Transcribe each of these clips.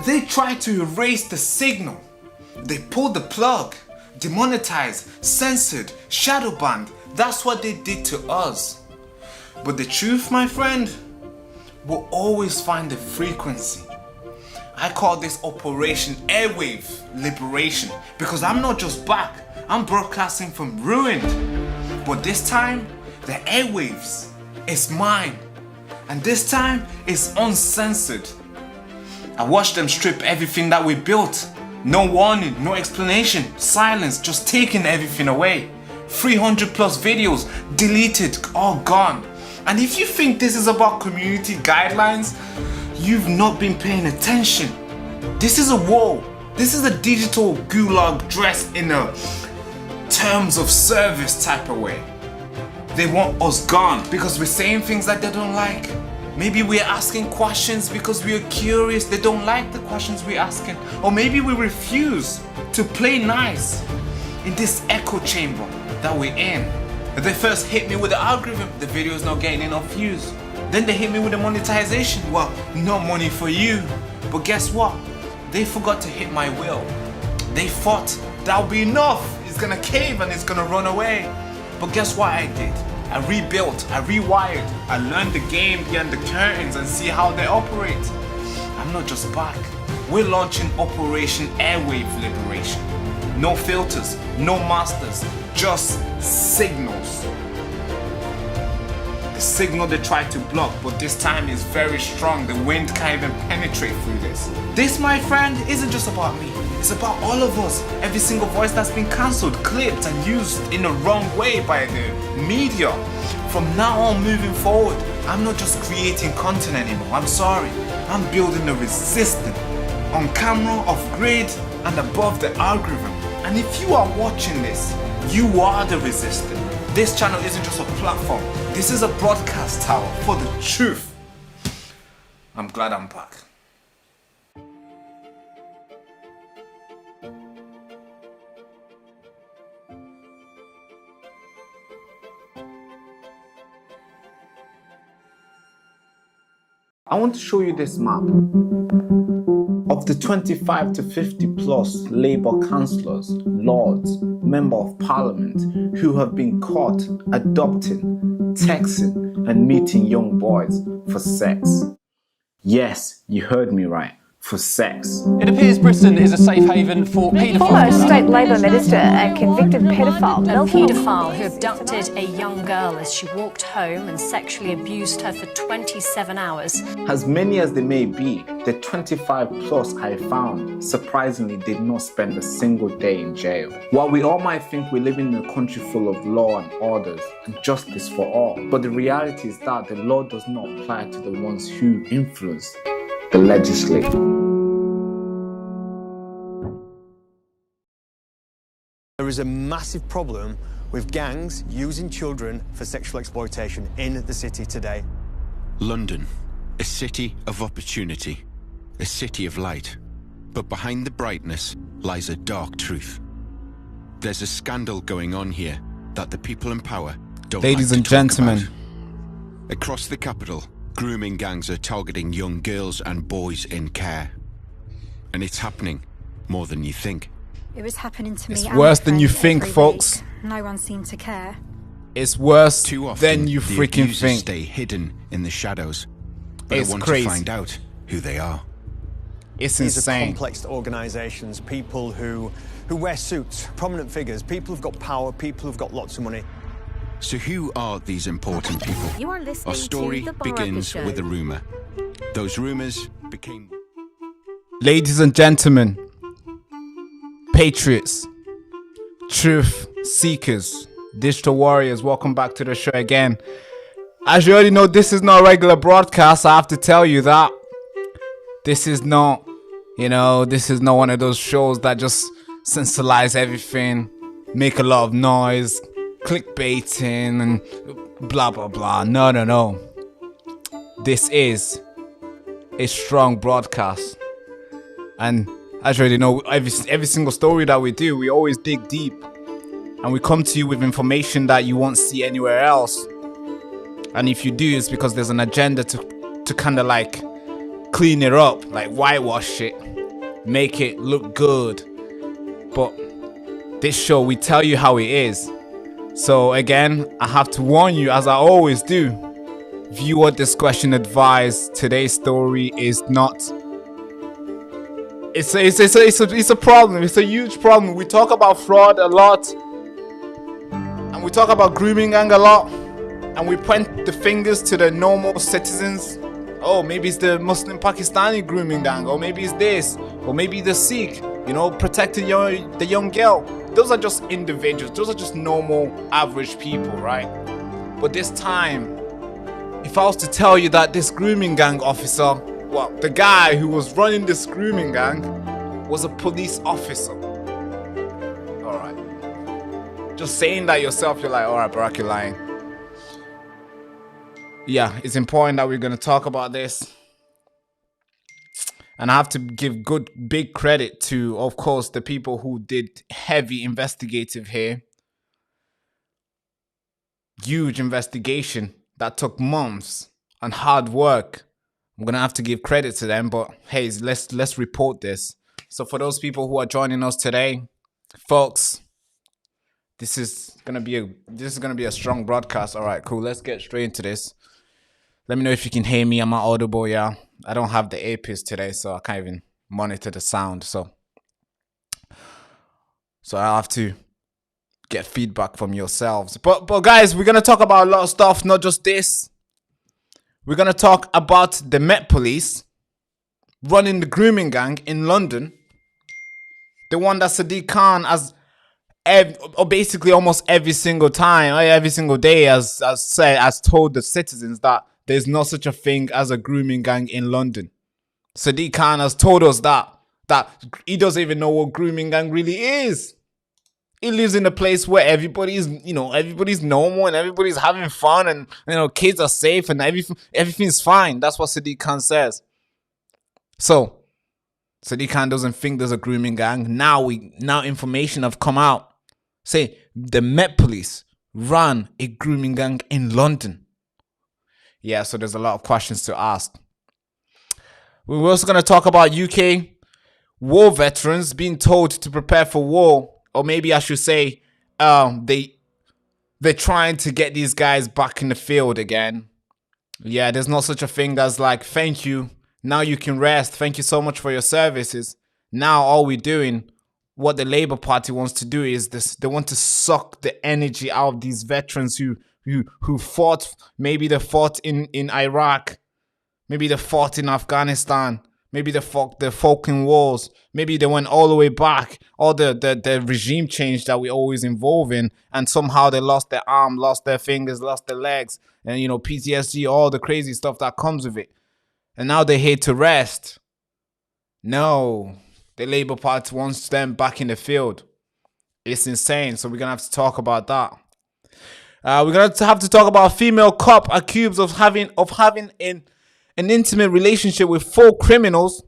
They tried to erase the signal. They pulled the plug, demonetized, censored, shadow banned. That's what they did to us. But the truth, my friend, will always find the frequency. I call this Operation Airwave Liberation because I'm not just back, I'm broadcasting from ruined. But this time, the airwaves is mine. And this time, it's uncensored. I watched them strip everything that we built. No warning, no explanation, silence, just taking everything away. 300 plus videos, deleted, all gone. And if you think this is about community guidelines, you've not been paying attention. This is a war. This is a digital gulag dressed in a terms of service type of way. They want us gone because we're saying things that they don't like. Maybe we're asking questions because we're curious. They don't like the questions we're asking. Or maybe we refuse to play nice in this echo chamber that we're in. They first hit me with the algorithm. The video is not getting enough views. Then they hit me with the monetization. Well, no money for you. But guess what? They forgot to hit my will. They thought that'll be enough. It's gonna cave and it's gonna run away. But guess what I did? I rebuilt, I rewired, I learned the game behind the curtains and see how they operate. I'm not just back. We're launching Operation Airwave Liberation. No filters, no masters, just signals. The signal they tried to block, but this time is very strong. The wind can't even penetrate through this. This, my friend, isn't just about me. It's about all of us. Every single voice that's been cancelled, clipped and used in the wrong way by the media. From now on moving forward, I'm not just creating content anymore. I'm sorry. I'm building a resistance on camera, off grid and above the algorithm. And if you are watching this, you are the resistance. This channel isn't just a platform. This is a broadcast tower for the truth. I'm glad I'm back. I want to show you this map. Of the 25 to 50 plus Labour councillors, lords, Member of Parliament who have been caught adopting, texting and meeting young boys for sex. Yes, you heard me right. For sex. It appears Britain is a safe haven for paedophiles. Former State Labour Minister and convicted paedophile. A paedophile who abducted a young girl as she walked home and sexually abused her for 27 hours. As many as they may be, the 25 plus I found surprisingly did not spend a single day in jail. While we all might think we live in a country full of law and orders and justice for all, but the reality is that the law does not apply to the ones who influence the legislature. There is a massive problem with gangs using children for sexual exploitation in the city today. London, a city of opportunity, a city of light. But behind the brightness lies a dark truth. There's a scandal going on here that the people in power don't Ladies like and to talk gentlemen. about. Across the capital, grooming gangs are targeting young girls and boys in care. And it's happening more than you think. It was happening to me. It's worse than you think, every folks. week. No one seemed to care. It's worse Too often, than you the freaking abusers think. stay hidden in the shadows. But It's I want crazy. to find out who they are. It's These are insane. complex organisations, people who wear suits, prominent figures, people who've got power, people who've got lots of money. So who are these important people? You are listening Our story to the Baraka begins Show. with a rumour. Those rumours became... Ladies and gentlemen, patriots, truth seekers, digital warriors, welcome back to the show again. As you already know, this is not a regular broadcast. I have to tell you that. This is not, this is not one of those shows that just sensationalize everything, make a lot of noise, clickbaiting and blah blah blah. No. This is a strong broadcast, and as you already know, every single story that we do, we always dig deep, and we come to you with information that you won't see anywhere else. And if you do, it's because there's an agenda to kind of like clean it up, like whitewash it, make it look good. But this show, we tell you how it is. So again, I have to warn you, as I always do, viewer discretion advised. Today's story is not. It's a problem. It's a huge problem. We talk about fraud a lot, and we talk about grooming gang a lot, and we point the fingers to the normal citizens. Oh, maybe it's the Muslim Pakistani grooming gang, or maybe it's this, or maybe the Sikh, you know, protecting the young girl. Those are just individuals. Those are just normal, average people, right? But this time, if I was to tell you that this grooming gang officer, well, the guy who was running this grooming gang was a police officer. Alright. Just saying that yourself, you're like, alright, Baraka, you're lying. Yeah, it's important that we're going to talk about this. And I have to give good, big credit to, of course, the people who did heavy investigative here. Huge investigation that took months and hard work. I'm gonna have to give credit to them, but hey, let's report this. So for those people who are joining us today, folks, this is gonna be a strong broadcast. All right, cool. Let's get straight into this. Let me know if you can hear me. I'm not audible, yeah. I don't have the earpiece today, so I can't even monitor the sound. So I'll have to get feedback from yourselves. But guys, we're gonna talk about a lot of stuff, not just this. We're gonna talk about the Met Police running the grooming gang in London. The one that Sadiq Khan has, or basically almost every single time, every single day, has told the citizens that there's no such a thing as a grooming gang in London. Sadiq Khan has told us that he doesn't even know what grooming gang really is. He lives in a place where everybody's normal and everybody's having fun, and kids are safe and everything's fine. That's what Sadiq Khan says. So Sadiq Khan doesn't think there's a grooming gang. Now information have come out. Say the Met Police run a grooming gang in London. Yeah, so there's a lot of questions to ask. We're also going to talk about UK war veterans being told to prepare for war. Or maybe I should say they're trying to get these guys back in the field again. Yeah, there's no such a thing as like, thank you, now you can rest. Thank you so much for your services. Now all we're doing, what the Labour Party wants to do is this. They want to suck the energy out of these veterans who fought. Maybe they fought in Iraq. Maybe they fought in Afghanistan. Maybe the Falkland Wars. Maybe they went all the way back. All the regime change that we always involve in. And somehow they lost their arm, lost their fingers, lost their legs. And, PTSD, all the crazy stuff that comes with it. And now they're here to rest. No. The Labour Party wants them back in the field. It's insane. So we're going to have to talk about that. We're going to have to talk about a female cop accused of having an intimate relationship with 4 criminals,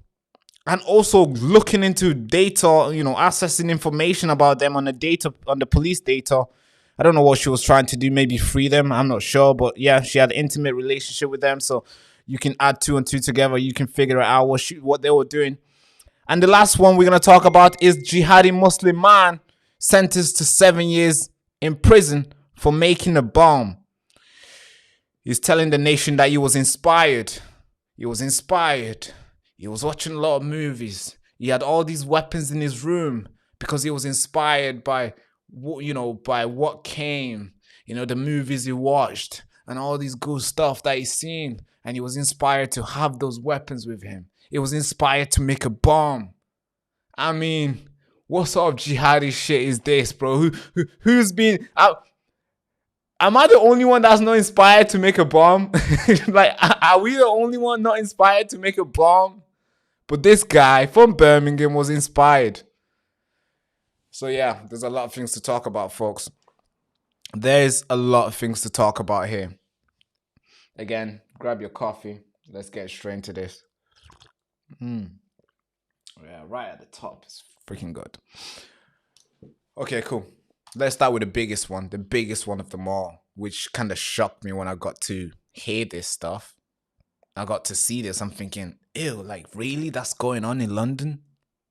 and also looking into data, accessing information about them on the police data. I don't know what she was trying to do, maybe free them, I'm not sure, but yeah, she had an intimate relationship with them, so you can add 2 and 2 together, you can figure out what they were doing. And the last one we're going to talk about is jihadi Muslim man sentenced to 7 years in prison for making a bomb. He's telling the nation that he was inspired. He was inspired. He was watching a lot of movies. He had all these weapons in his room because he was inspired by what came, the movies he watched and all these good stuff that he's seen. And he was inspired to have those weapons with him. He was inspired to make a bomb. I mean, what sort of jihadi shit is this, bro? Who's been... Am I the only one that's not inspired to make a bomb? Like, are we the only one not inspired to make a bomb? But this guy from Birmingham was inspired. So yeah, there's a lot of things to talk about, folks. There's a lot of things to talk about here. Again, grab your coffee. Let's get straight into this. Yeah, right at the top. It's freaking good. Okay, cool. Let's start with the biggest one of them all, which kind of shocked me when I got to hear this stuff. I got to see this, I'm thinking, ew, like really? That's going on in London?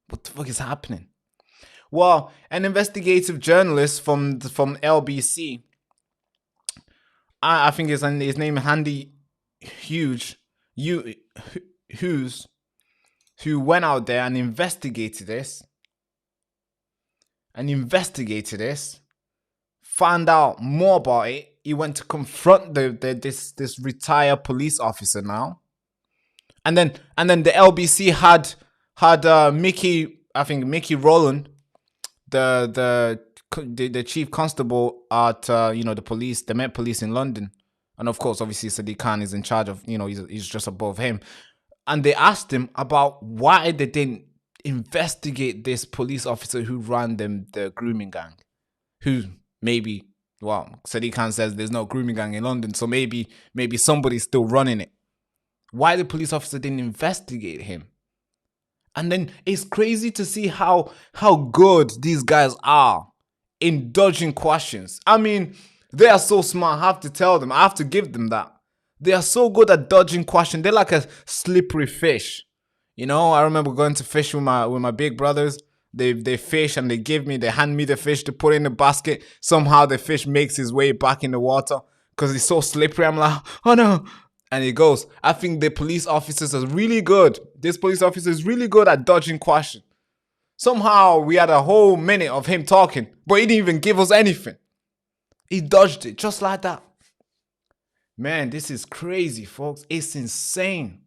What the fuck is happening? Well, an investigative journalist from LBC, I think his name Handy Hughes, who went out there and investigated this, found out more about it. He went to confront this retired police officer now, and then the LBC had Mickey Rowland, the chief constable at the Met Police in London, and of course obviously Sadiq Khan is in charge of, he's just above him, and they asked him about why they didn't investigate this police officer who ran the grooming gang, who maybe, well, Sadiq Khan says there's no grooming gang in London, so maybe somebody's still running it. Why the police officer didn't investigate him? And then it's crazy to see how good these guys are in dodging questions. I mean, they are so smart. I have to tell them. I have to give them that. They are so good at dodging questions. They're like a slippery fish. I remember going to fish with my big brothers. They fish and they hand me the fish to put in the basket. Somehow the fish makes his way back in the water because it's so slippery. I'm like, oh no. And he goes. I think the police officers are really good. This police officer is really good at dodging questions. Somehow we had a whole minute of him talking, but he didn't even give us anything. He dodged it just like that. Man, this is crazy, folks. It's insane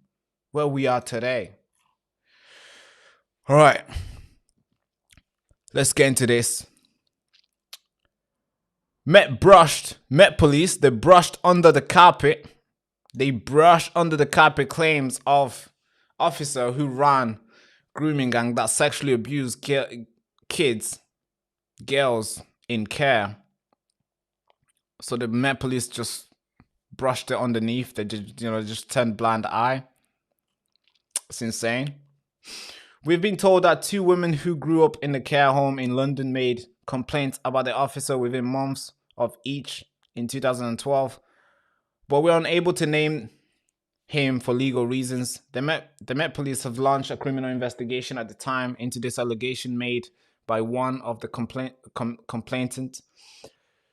where we are today. All right. Let's get into this. Met Police, they brushed under the carpet. They brushed under the carpet claims of officer who ran grooming gang that sexually abused girls in care. So the Met Police just brushed it underneath. They just turned blind eye. It's insane. We've been told that 2 women who grew up in the care home in London made complaints about the officer within months of each in 2012. But we're unable to name him for legal reasons. The Met Police have launched a criminal investigation at the time into this allegation made by one of the complainants.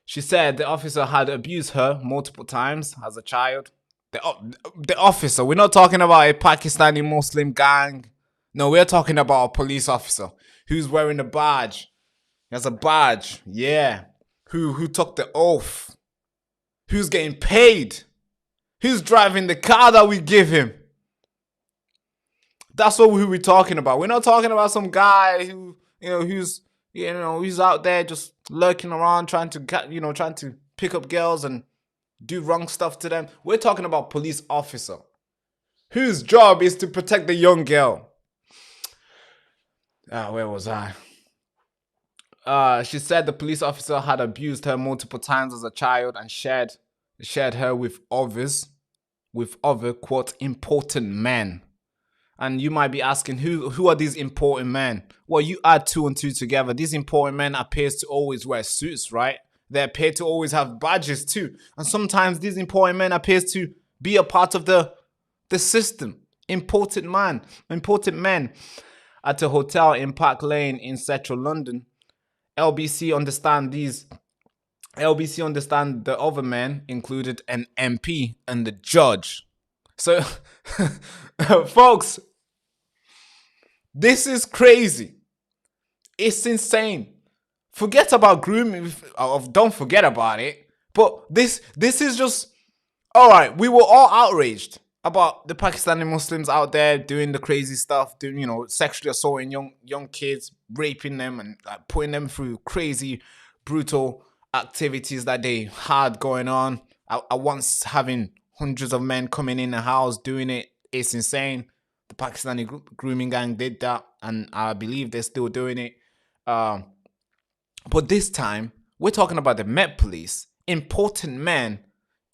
She said the officer had abused her multiple times as a child. The officer, we're not talking about a Pakistani Muslim gang. No, we're talking about a police officer who's wearing a badge. He has a badge, yeah. Who took the oath. Who's getting paid. Who's driving the car that we give him. That's who we're talking about. We're not talking about some guy who's out there just lurking around trying to pick up girls and do wrong stuff to them. We're talking about police officer whose job is to protect the young girl. Where was I? She said the police officer had abused her multiple times as a child and shared her with other quote important men. And you might be asking, who are these important men? Well, you add 2 and 2 together. These important men appears to always wear suits, right? They appear to always have badges too. And sometimes these important men appears to be a part of the system. Important men. At a hotel in Park Lane in central London, LBC understand the other men included an MP and the judge. So, folks, this is crazy. It's insane. Forget about grooming. Don't forget about it. But this is just... All right, we were all outraged about the Pakistani Muslims out there doing the crazy stuff, doing, sexually assaulting young kids, raping them and putting them through crazy, brutal activities that they had going on. At once having hundreds of men coming in the house doing it. It's insane. The Pakistani grooming gang did that, and I believe they're still doing it. But this time, we're talking about the Met Police, important men,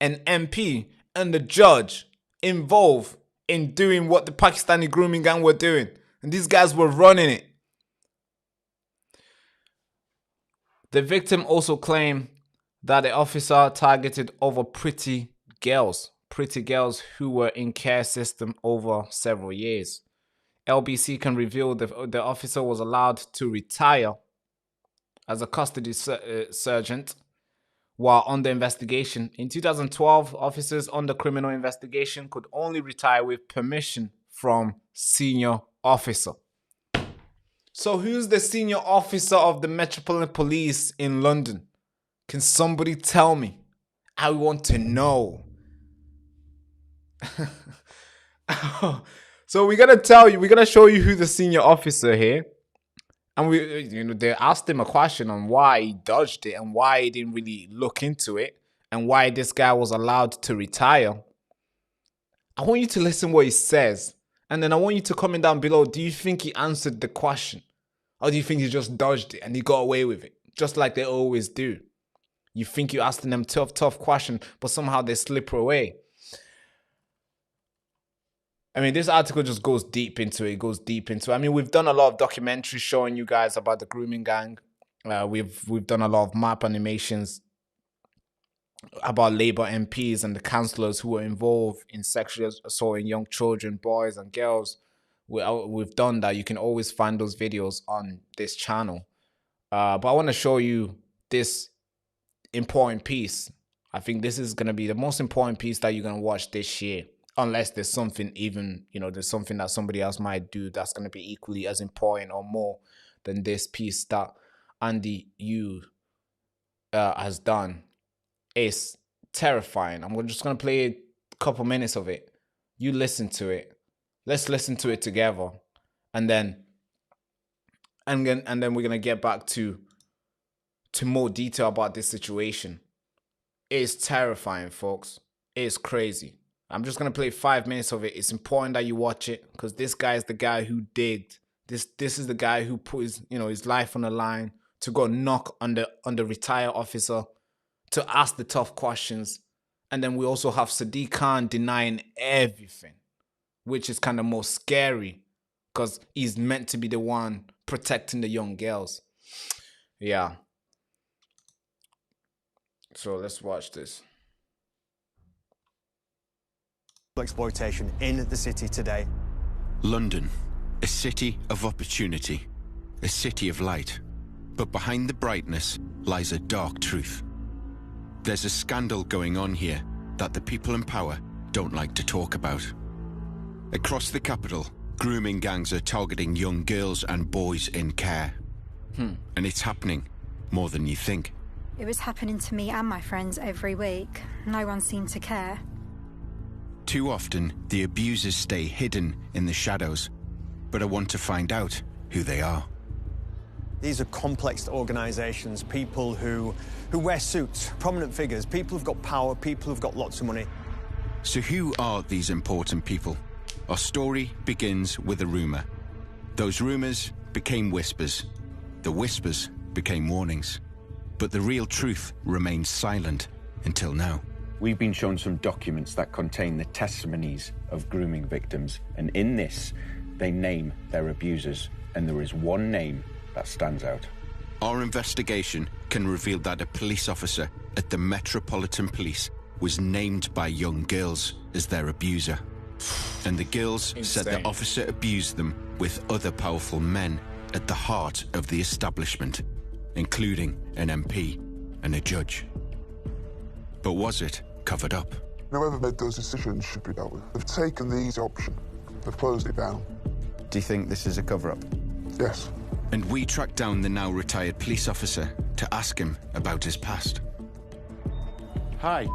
an MP, and the judge involved in doing what the Pakistani grooming gang were doing. And these guys were running it. The victim also claimed that the officer targeted over pretty girls. pretty girls who were in care system over several years. LBC can reveal the officer was allowed to retire as a custody sergeant while under investigation. In 2012, officers under criminal investigation could only retire with permission from senior officer. So who's the senior officer of the Metropolitan Police in London? Can somebody tell me? I want to know. So we're gonna show you who the senior officer here. And they asked him a question on why he dodged it and why he didn't really look into it and why this guy was allowed to retire. I want you to listen what he says. And then I want you to comment down below. Do you think he answered the question? Or do you think he just dodged it and he got away with it? Just like they always do. You think you're asking them tough question, but somehow they slip away. I mean, this article just goes deep into it. I mean, we've done a lot of documentaries showing you guys about the grooming gang. We've done a lot of map animations about Labour MPs and the councillors who were involved in sexual assaulting young children, boys and girls. We've done that. You can always find those videos on this channel. But I want to show you this important piece. I think this is going to be the most important piece that you're going to watch this year. Unless there's something even, there's something that somebody else might do that's going to be equally as important or more than this piece that Andy Yu has done. It's terrifying. I'm just going to play a couple minutes of it. You listen to it. Let's listen to it together. And then we're going to get back to more detail about this situation. It's terrifying, folks. It's crazy. I'm just going to play 5 minutes of it. It's important that you watch it because this guy is the guy who digged. This is the guy who put his life on the line to go knock on the retired officer to ask the tough questions. And then we also have Sadiq Khan denying everything, which is kind of more scary because he's meant to be the one protecting the young girls. Yeah. So let's watch this. Exploitation in the city today. London, a city of opportunity, a city of light. But behind the brightness lies a dark truth. There's a scandal going on here that the people in power don't like to talk about. Across the capital, grooming gangs are targeting young girls and boys in care. And it's happening more than you think. It was happening to me and my friends every week. No one seemed to care. Too often, the abusers stay hidden in the shadows, but I want to find out who they are. These are complex organisations, people who wear suits, prominent figures, people who've got power, people who've got lots of money. So who are these important people? Our story begins with a rumour. Those rumours became whispers. The whispers became warnings. But the real truth remains silent until now. We've been shown some documents that contain the testimonies of grooming victims, and in this, they name their abusers, and there is one name that stands out. Our investigation can reveal that a police officer at the Metropolitan Police was named by young girls as their abuser. And the girls said the officer abused them with other powerful men at the heart of the establishment, including an MP and a judge. But was it covered up? Whoever made those decisions should be dealt with. They've taken the easy option. They've closed it down. Do you think this is a cover-up? Yes. And we tracked down the now retired police officer to ask him about his past. Hi.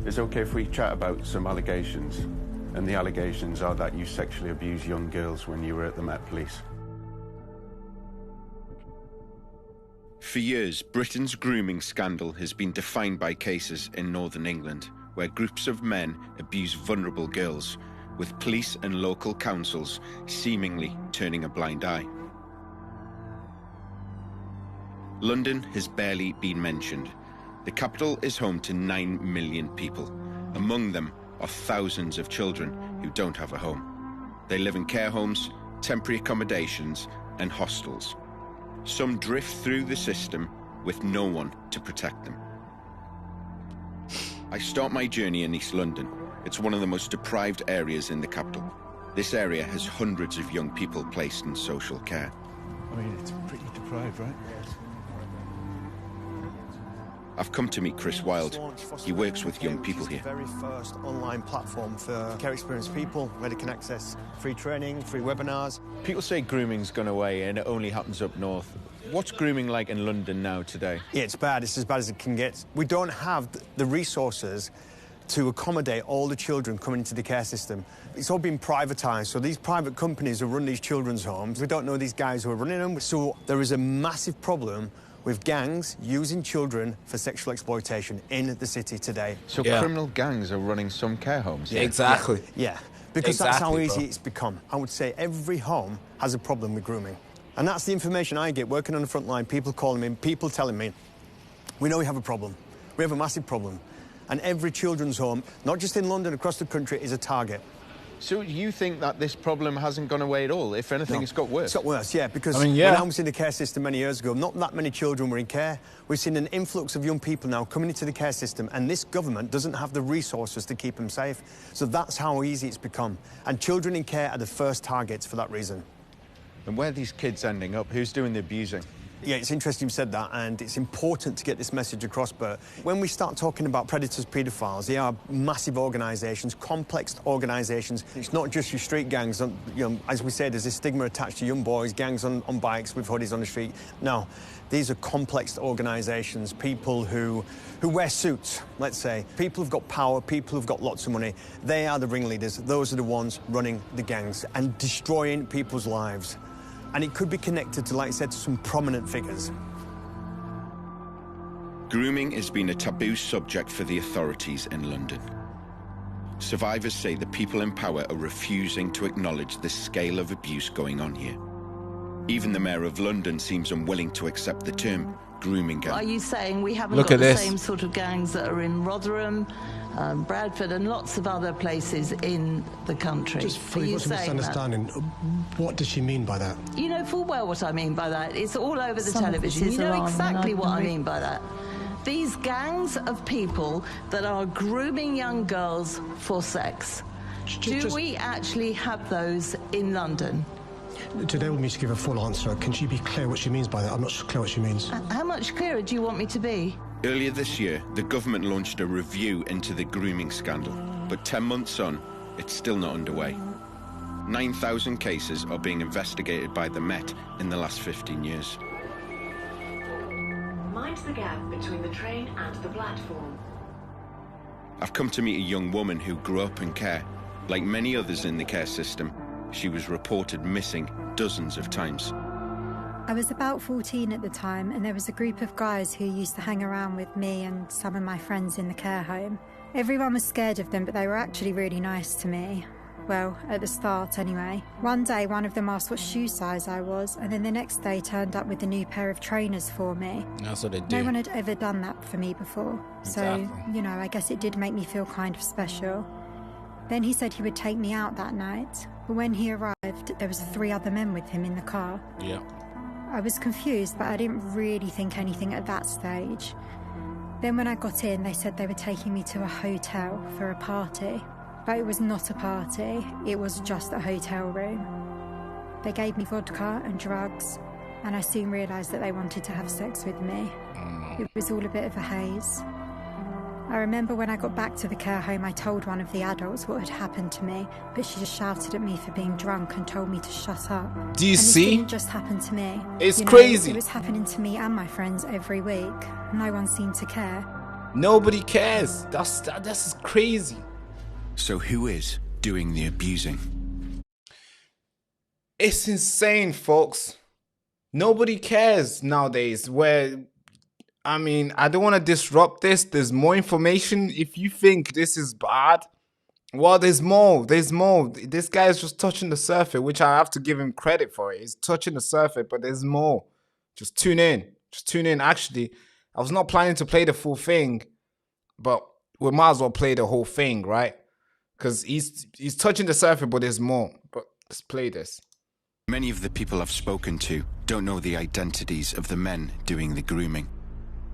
Is it okay if we chat about some allegations? And the allegations are that you sexually abused young girls when you were at the Met Police. For years, Britain's grooming scandal has been defined by cases in Northern England, where groups of men abuse vulnerable girls, with police and local councils seemingly turning a blind eye. London has barely been mentioned. The capital is home to 9 million people. Among them are thousands of children who don't have a home. They live in care homes, temporary accommodations, and hostels. Some drift through the system with no one to protect them. I start my journey in East London. It's one of the most deprived areas in the capital. This area has hundreds of young people placed in social care. I mean, it's pretty deprived, right? I've come to meet Chris Wilde. He works with young people here. The very first online platform for care experienced people where they can access free training, free webinars. People say grooming's gone away and it only happens up north. What's grooming like in London now today? Yeah, it's bad. It's as bad as it can get. We don't have the resources to accommodate all the children coming into the care system. It's all been privatised, so these private companies who run these children's homes, we don't know these guys who are running them. So there is a massive problem with gangs using children for sexual exploitation in the city today. So criminal gangs are running some care homes? Yeah. Exactly. Yeah, because that's how easy it's become. I would say every home has a problem with grooming. And that's the information I get working on the front line, people calling me, people telling me, we know we have a problem. We have a massive problem. And every children's home, not just in London, across the country, is a target. So you think that this problem hasn't gone away at all? If anything, it's got worse? It's got worse, yeah, because when I was in the care system many years ago, not that many children were in care. We've seen an influx of young people now coming into the care system, and this government doesn't have the resources to keep them safe. So that's how easy it's become. And children in care are the first targets for that reason. And where are these kids ending up? Who's doing the abusing? Yeah, it's interesting you said that, and it's important to get this message across, but when we start talking about predators, paedophiles, they are massive organisations, complex organisations. It's not just your street gangs. You know, as we say, there's this stigma attached to young boys, gangs on bikes with hoodies on the street. No, these are complex organisations, people who wear suits, let's say. People who've got power, people who've got lots of money. They are the ringleaders. Those are the ones running the gangs and destroying people's lives. And it could be connected to, like I said, to some prominent figures. Grooming has been a taboo subject for the authorities in London. Survivors say the people in power are refusing to acknowledge the scale of abuse going on here. Even the Mayor of London seems unwilling to accept the term grooming gang. Are you saying we haven't got the same sort of gangs that are in Rotherham, Bradford and lots of other places in the country? Just fully what's a misunderstanding. What does she mean by that? You know full well what I mean by that. It's all over the television. You know exactly what I mean by that. These gangs of people that are grooming young girls for sex. Do we actually have those in London? Today we need to give a full answer. Can she be clear what she means by that? I'm not clear what she means. How much clearer do you want me to be? Earlier this year, the government launched a review into the grooming scandal, but 10 months on, it's still not underway. 9,000 cases are being investigated by the Met in the last 15 years. Mind the gap between the train and the platform. I've come to meet a young woman who grew up in care. Like many others in the care system, she was reported missing dozens of times. I was about 14 at the time, and there was a group of guys who used to hang around with me and some of my friends in the care home. Everyone was scared of them, but they were actually really nice to me. Well, at the start anyway. One day one of them asked what shoe size I was, and then the next day turned up with a new pair of trainers for me. That's what they do. No one had ever done that for me before. Exactly. So, you know, I guess it did make me feel kind of special. Then he said he would take me out that night, but when he arrived, there was 3 other men with him in the car. Yeah. I was confused, but I didn't really think anything at that stage. Then when I got in, they said they were taking me to a hotel for a party. But it was not a party, it was just a hotel room. They gave me vodka and drugs, and I soon realised that they wanted to have sex with me. It was all a bit of a haze. I remember when I got back to the care home, I told one of the adults what had happened to me, but she just shouted at me for being drunk and told me to shut up. Do you and see? It didn't just happen to me. It's crazy. It was happening to me and my friends every week. No one seemed to care. Nobody cares. That's crazy. So who is doing the abusing? It's insane, folks. Nobody cares nowadays. I don't want to disrupt this. There's more information. If you think this is bad, well, there's more. This guy is just touching the surface, which I have to give him credit for. He's touching the surface, but there's more. Just tune in. Actually, I was not planning to play the full thing, but we might as well play the whole thing, right? Because he's touching the surface, but there's more. But let's play this. Many of the people I've spoken to don't know the identities of the men doing the grooming.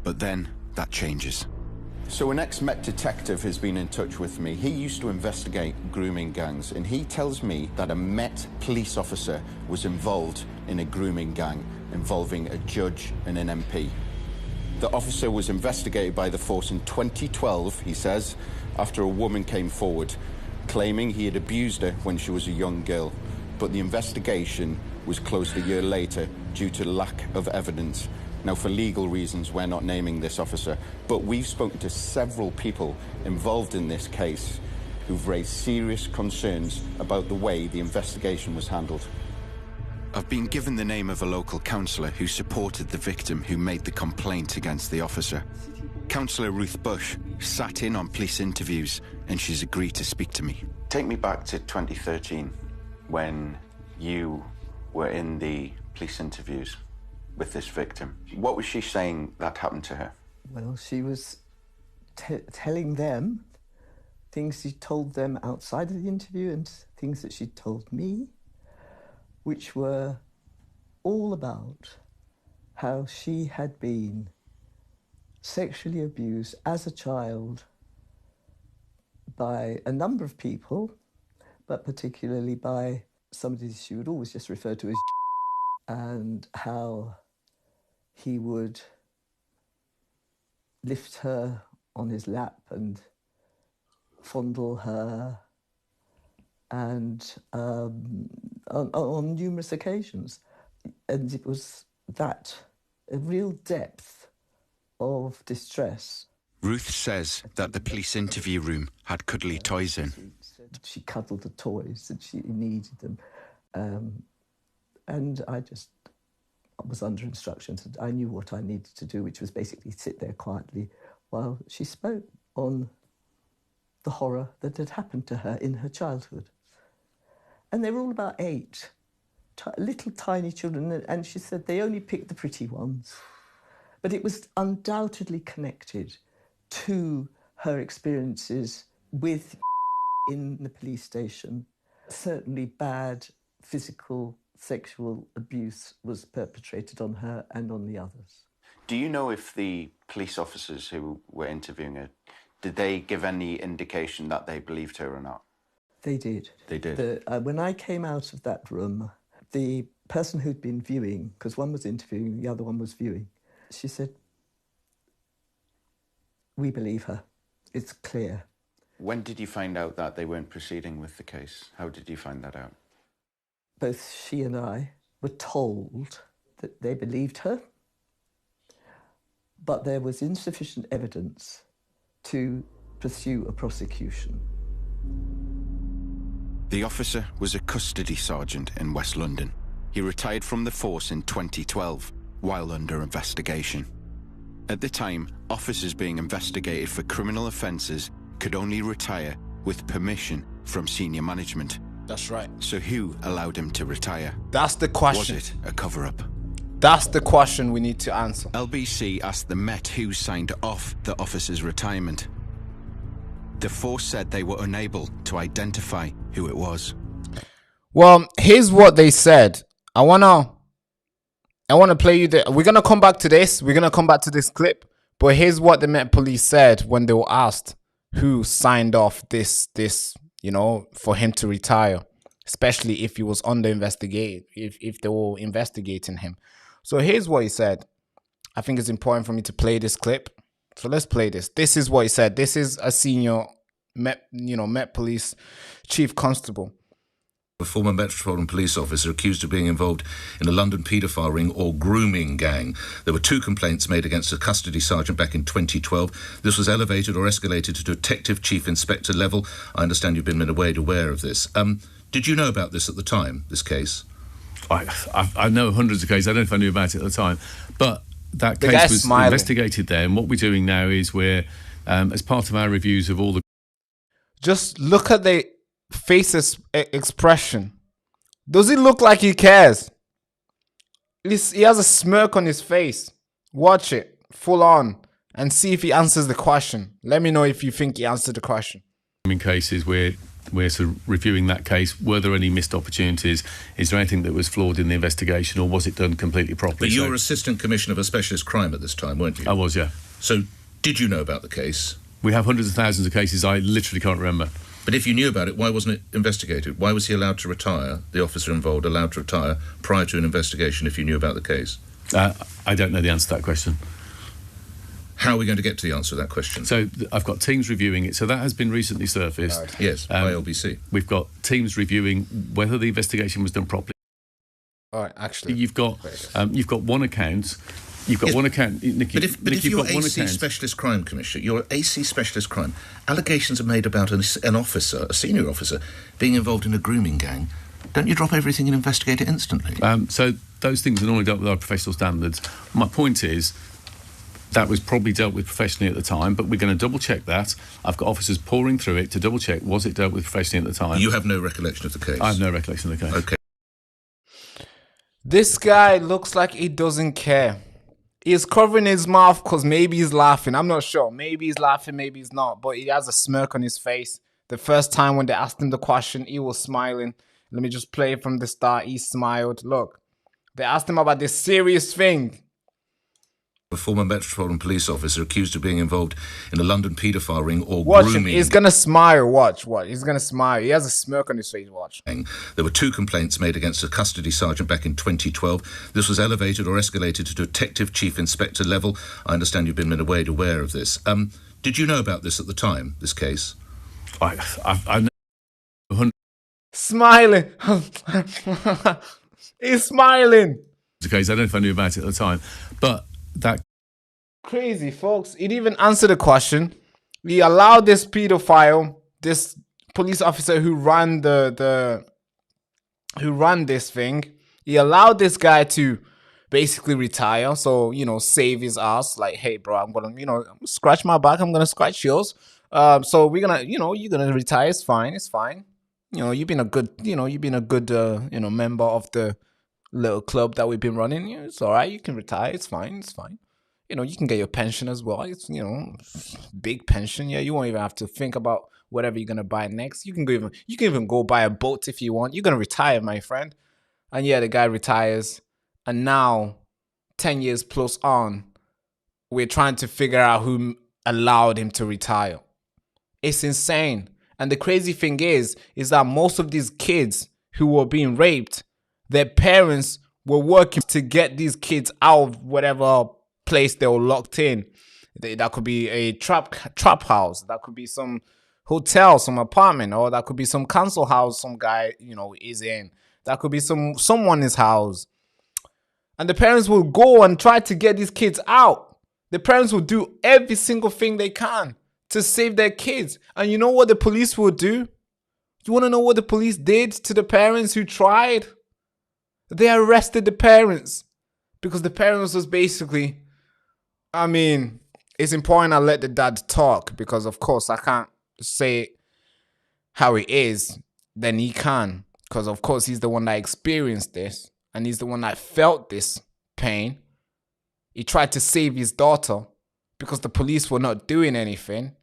But then that changes. So an ex-Met detective has been in touch with me. He used to investigate grooming gangs, and he tells me that a Met police officer was involved in a grooming gang involving a judge and an MP. The officer was investigated by the force in 2012, he says, after a woman came forward, claiming he had abused her when she was a young girl. But the investigation was closed a year later due to lack of evidence. Now, for legal reasons, we're not naming this officer, but we've spoken to several people involved in this case who've raised serious concerns about the way the investigation was handled. I've been given the name of a local councillor who supported the victim who made the complaint against the officer. Councillor Ruth Bush sat in on police interviews, and she's agreed to speak to me. Take me back to 2013, when you were in the police interviews with this victim. What was she saying that happened to her? Well, she was telling them things she told them outside of the interview and things that she told me, which were all about how she had been sexually abused as a child by a number of people, but particularly by somebody she would always just refer to as, and how he would lift her on his lap and fondle her, and on numerous occasions. And it was that, a real depth of distress. Ruth says that the police interview room had cuddly toys in. She cuddled the toys and she needed them. And I was under instructions. I knew what I needed to do, which was basically sit there quietly while she spoke on the horror that had happened to her in her childhood. And they were all about 8, little tiny children, and she said they only picked the pretty ones. But it was undoubtedly connected to her experiences with in the police station. Certainly bad physical, sexual abuse was perpetrated on her and on the others. Do you know if the police officers who were interviewing her, did they give any indication that they believed her or not? They did. They did? When I came out of that room, the person who'd been viewing, because one was interviewing, the other one was viewing, she said, "We believe her. It's clear." When did you find out that they weren't proceeding with the case? How did you find that out? Both she and I were told that they believed her, but there was insufficient evidence to pursue a prosecution. The officer was a custody sergeant in West London. He retired from the force in 2012 while under investigation. At the time, officers being investigated for criminal offences could only retire with permission from senior management. That's right. So who allowed him to retire? That's the question. Was it a cover-up? That's the question we need to answer. LBC asked the Met who signed off the officer's retirement. The force said they were unable to identify who it was. Well, here's what they said. I wanna play you we're gonna come back to this. We're gonna come back to this clip. But here's what the Met Police said when they were asked who signed off this, for him to retire, especially if he was under investigate, if they were investigating him. So here's what he said. I think it's important for me to play this clip. So let's play this. This is what he said. This is a senior Met Police Chief Constable. A former Metropolitan Police officer accused of being involved in a London paedophile ring or grooming gang. There were 2 complaints made against a custody sergeant back in 2012. This was elevated or escalated to Detective Chief Inspector level. I understand you've been made aware of this. Did you know about this at the time, this case? I know hundreds of cases. I don't know if I knew about it at the time. But that case was investigated there. And what we're doing now is we're, as part of our reviews of all the... Just look at the face's expression. Does it look like he cares? He has a smirk on his face. Watch it full on and see if he answers the question. Let me know if you think he answered the question. In cases we're sort of reviewing that case. Were there any missed opportunities? Is there anything that was flawed in the investigation, or was it done completely properly? But you were Assistant Commissioner for Specialist Crime at this time, weren't you? I was, yeah. So did you know about the case? We have hundreds of thousands of cases. I literally can't remember. But if you knew about it, why wasn't it investigated? Why was he allowed to retire, the officer involved allowed to retire prior to an investigation if you knew about the case? I don't know the answer to that question. How are we going to get to the answer to that question? So I've got teams reviewing it. So that has been recently surfaced. Right. Yes, by LBC. We've got teams reviewing whether the investigation was done properly. All right, actually. You've got one account. You've got one account, Nicky. But if you're AC Specialist Crime Commissioner, you're AC Specialist Crime, allegations are made about an officer, a senior officer, being involved in a grooming gang. Don't you drop everything and investigate it instantly? So those things are normally dealt with our professional standards. My point is, that was probably dealt with professionally at the time, but we're going to double-check that. I've got officers pouring through it to double-check, was it dealt with professionally at the time? You have no recollection of the case? I have no recollection of the case. Okay. This guy looks like he doesn't care. He's covering his mouth because maybe he's laughing. I'm not sure. Maybe he's laughing, maybe he's not. But he has a smirk on his face. The first time when they asked him the question, he was smiling. Let me just play it from the start. He smiled. Look, they asked him about this serious thing. A former Metropolitan Police officer accused of being involved in a London paedophile ring or watch grooming. Him. He's going to smile. Watch. He's going to smile. He has a smirk on his face. Watch. There were 2 complaints made against a custody sergeant back in 2012. This was elevated or escalated to Detective Chief Inspector level. I understand you've been made aware of this. Did you know about this at the time, this case? I know. Smiling. He's smiling. The case, I don't know if I knew about it at the time, but that crazy, folks. He didn't even answer the question. He allowed this pedophile, this police officer who ran this thing. He allowed this guy to basically retire. So, save his ass. Like, hey, bro, I'm gonna, scratch my back. I'm gonna scratch yours. So we're gonna, you're gonna retire. It's fine. It's fine. You've been a good, member of the little club that we've been running. It's all right. You can retire. It's fine. It's fine. You can get your pension as well. It's, big pension. Yeah, you won't even have to think about whatever you're gonna buy next. You can even go buy a boat if you want. You're gonna retire, my friend. And yeah, the guy retires. And now, 10 years plus on, we're trying to figure out who allowed him to retire. It's insane. And the crazy thing is that most of these kids who were being raped, their parents were working to get these kids out of whatever place they were locked in. That could be a trap house. That could be some hotel, some apartment, or that could be some council house some guy, is in. That could be someone's house. And the parents will go and try to get these kids out. The parents will do every single thing they can to save their kids. And you know what the police will do? You want to know what the police did to the parents who tried? They arrested the parents. Because the parents was basically... it's important I let the dad talk. Because, of course, I can't say how it is. Then he can. Because, of course, he's the one that experienced this. And he's the one that felt this pain. He tried to save his daughter. Because the police were not doing anything.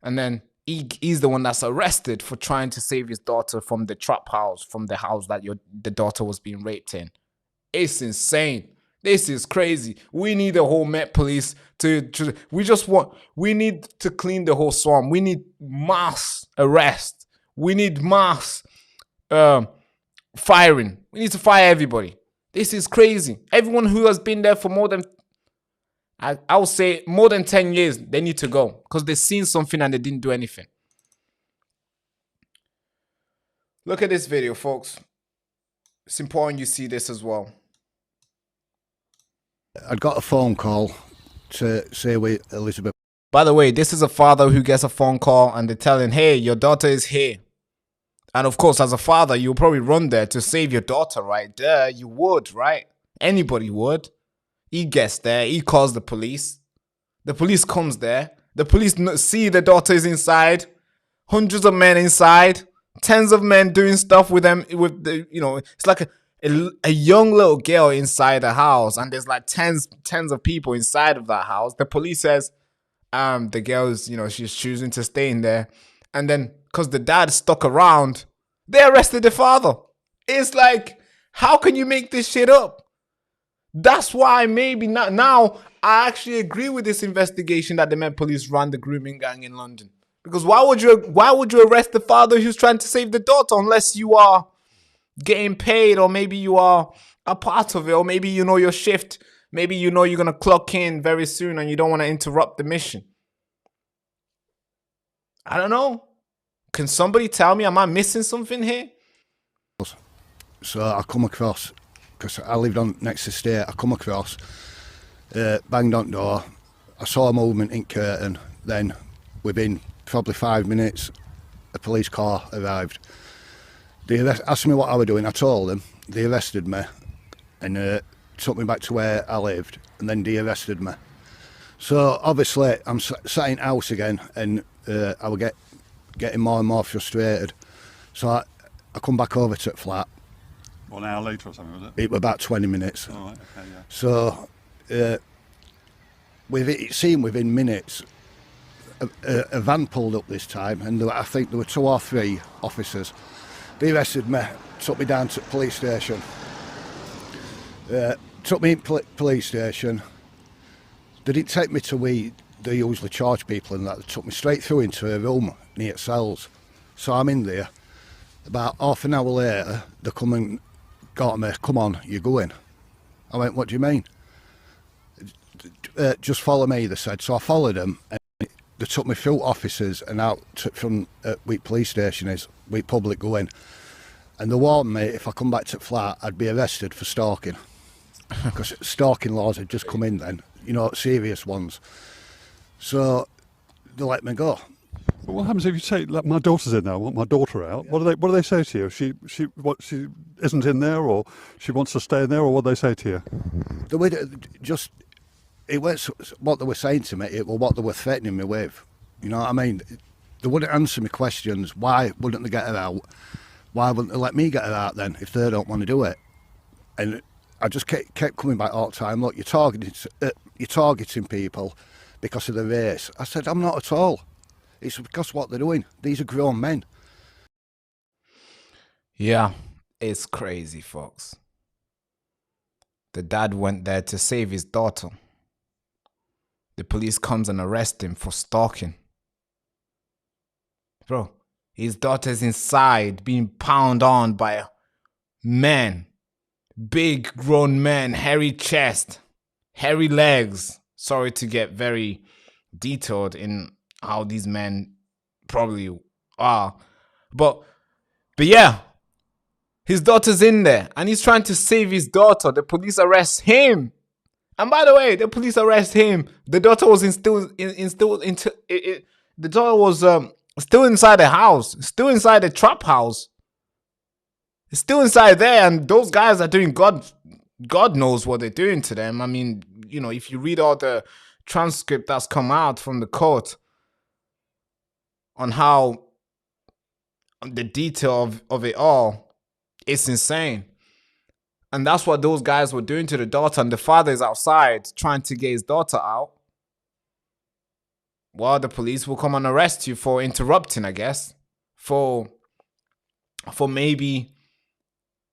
And then he's the one that's arrested for trying to save his daughter from the trap house, from the house that the daughter was being raped in. It's insane. This is crazy. We need the whole Met Police we need to clean the whole swarm. We need mass arrest. We need mass firing. We need to fire everybody. This is crazy. Everyone who has been there for more than, I would say more than 10 years, they need to go because they've seen something and they didn't do anything. Look at this video, folks. It's important you see this as well. I'd got a phone call to say with Elizabeth. By the way, this is a father who gets a phone call and they're telling, hey, your daughter is here. And of course, as a father, you'll probably run there to save your daughter, right? Duh, you would, right? Anybody would. He gets there. He calls the police. The police comes there. The police see the daughter is inside. Hundreds of men inside. Tens of men doing stuff with them. With the, it's like a young little girl inside the house, and there's like tens of people inside of that house. The police says, the girl's, she's choosing to stay in there, and then because the dad stuck around, they arrested the father. It's like, how can you make this shit up? That's why maybe now I actually agree with this investigation that the Met Police ran the grooming gang in London. Because why would you arrest the father who's trying to save the daughter unless you are getting paid, or maybe you are a part of it, or maybe you know your shift, maybe you know you're gonna clock in very soon and you don't want to interrupt the mission. I don't know. Can somebody tell me, am I missing something here? So I come across, because I lived on next estate, I come across, banged on door, I saw a movement in curtain, then within probably 5 minutes a police car arrived. They asked me what I was doing, I told them, they arrested me and took me back to where I lived, and then they arrested me. So obviously I'm sat in house again, and I was getting more and more frustrated. So I come back over to the flat. 1 hour later or something, was it? It was about 20 minutes. Oh, right, okay, yeah. So it seemed within minutes a van pulled up this time, and I think there were 2 or 3 officers. They arrested me, took me down to the police station. Took me in police station. They didn't take me to where they usually charge people and that. They took me straight through into a room near cells. So I'm in there. About half an hour later, they come and got me. Come on, you're going. I went, what do you mean? Just follow me, they said. So I followed them, and they took me through officers and out from where police station is, where public going. And they warned me if I come back to the flat, I'd be arrested for stalking. Because stalking laws had just come in then, you know, serious ones. So they let me go. But what happens if you say, like, my daughter's in there, I want my daughter out? What do they say to you? She isn't in there, or she wants to stay in there, or what do they say to you? The way it was what they were saying to me, it was what they were threatening me with. You know what I mean? They wouldn't answer me questions. Why wouldn't they get her out? Why wouldn't they let me get her out then if they don't want to do it? And I just kept coming back all the time. Look, you're targeting people because of their race. I said, I'm not at all. It's because of what they're doing. These are grown men. Yeah, it's crazy, folks. The dad went there to save his daughter. The police comes and arrest him for stalking. Bro, his daughter's inside being pounded on by a man. Big grown man, hairy chest, hairy legs. Sorry to get very detailed in how these men probably are. But yeah, his daughter's in there and he's trying to save his daughter. The police arrest him. And by the way, the police arrest him. The daughter was still inside the house, still inside the trap house. It's still inside there, and those guys are doing God knows what they're doing to them. I mean, you know, if you read all the transcript that's come out from the court on how the detail of it all, it's insane. And that's what those guys were doing to the daughter, and the father is outside trying to get his daughter out. Well, the police will come and arrest you for interrupting, I guess. For maybe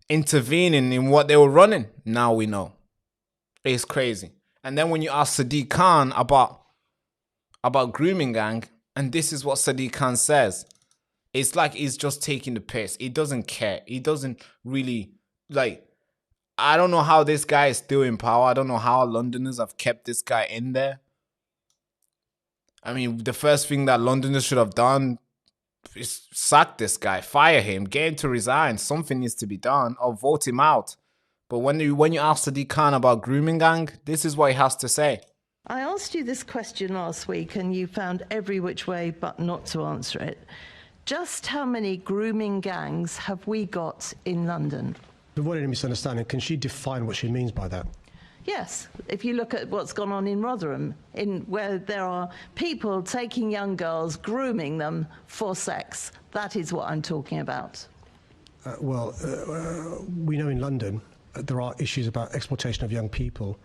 intervening in what they were running. Now we know. It's crazy. And then when you ask Sadiq Khan about grooming gang, and this is what Sadiq Khan says, it's like he's just taking the piss. He doesn't care. He doesn't really, like, I don't know how this guy is still in power. I don't know how Londoners have kept this guy in there. I mean, the first thing that Londoners should have done is sack this guy, fire him, get him to resign. Something needs to be done, or vote him out. But when you ask Sadiq Khan about grooming gang, this is what he has to say. I asked you this question last week and you found every which way but not to answer it. Just how many grooming gangs have we got in London? To avoid any misunderstanding, can she define what she means by that? Yes, if you look at what's gone on in Rotherham, where there are people taking young girls, grooming them for sex, that is what I'm talking about. We know in London there are issues about exploitation of young people,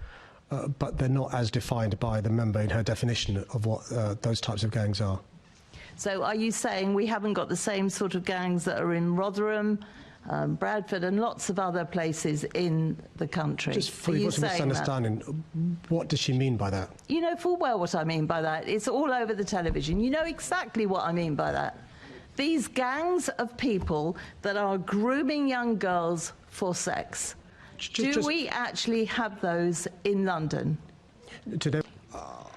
but they're not as defined by the member in her definition of what those types of gangs are. So are you saying we haven't got the same sort of gangs that are in Rotherham, Bradford and lots of other places in the country. Just fully, what's a misunderstanding? What does she mean by that? You know full well what I mean by that. It's all over the television. You know exactly what I mean by that. These gangs of people that are grooming young girls for sex. Do we actually have those in London? Today,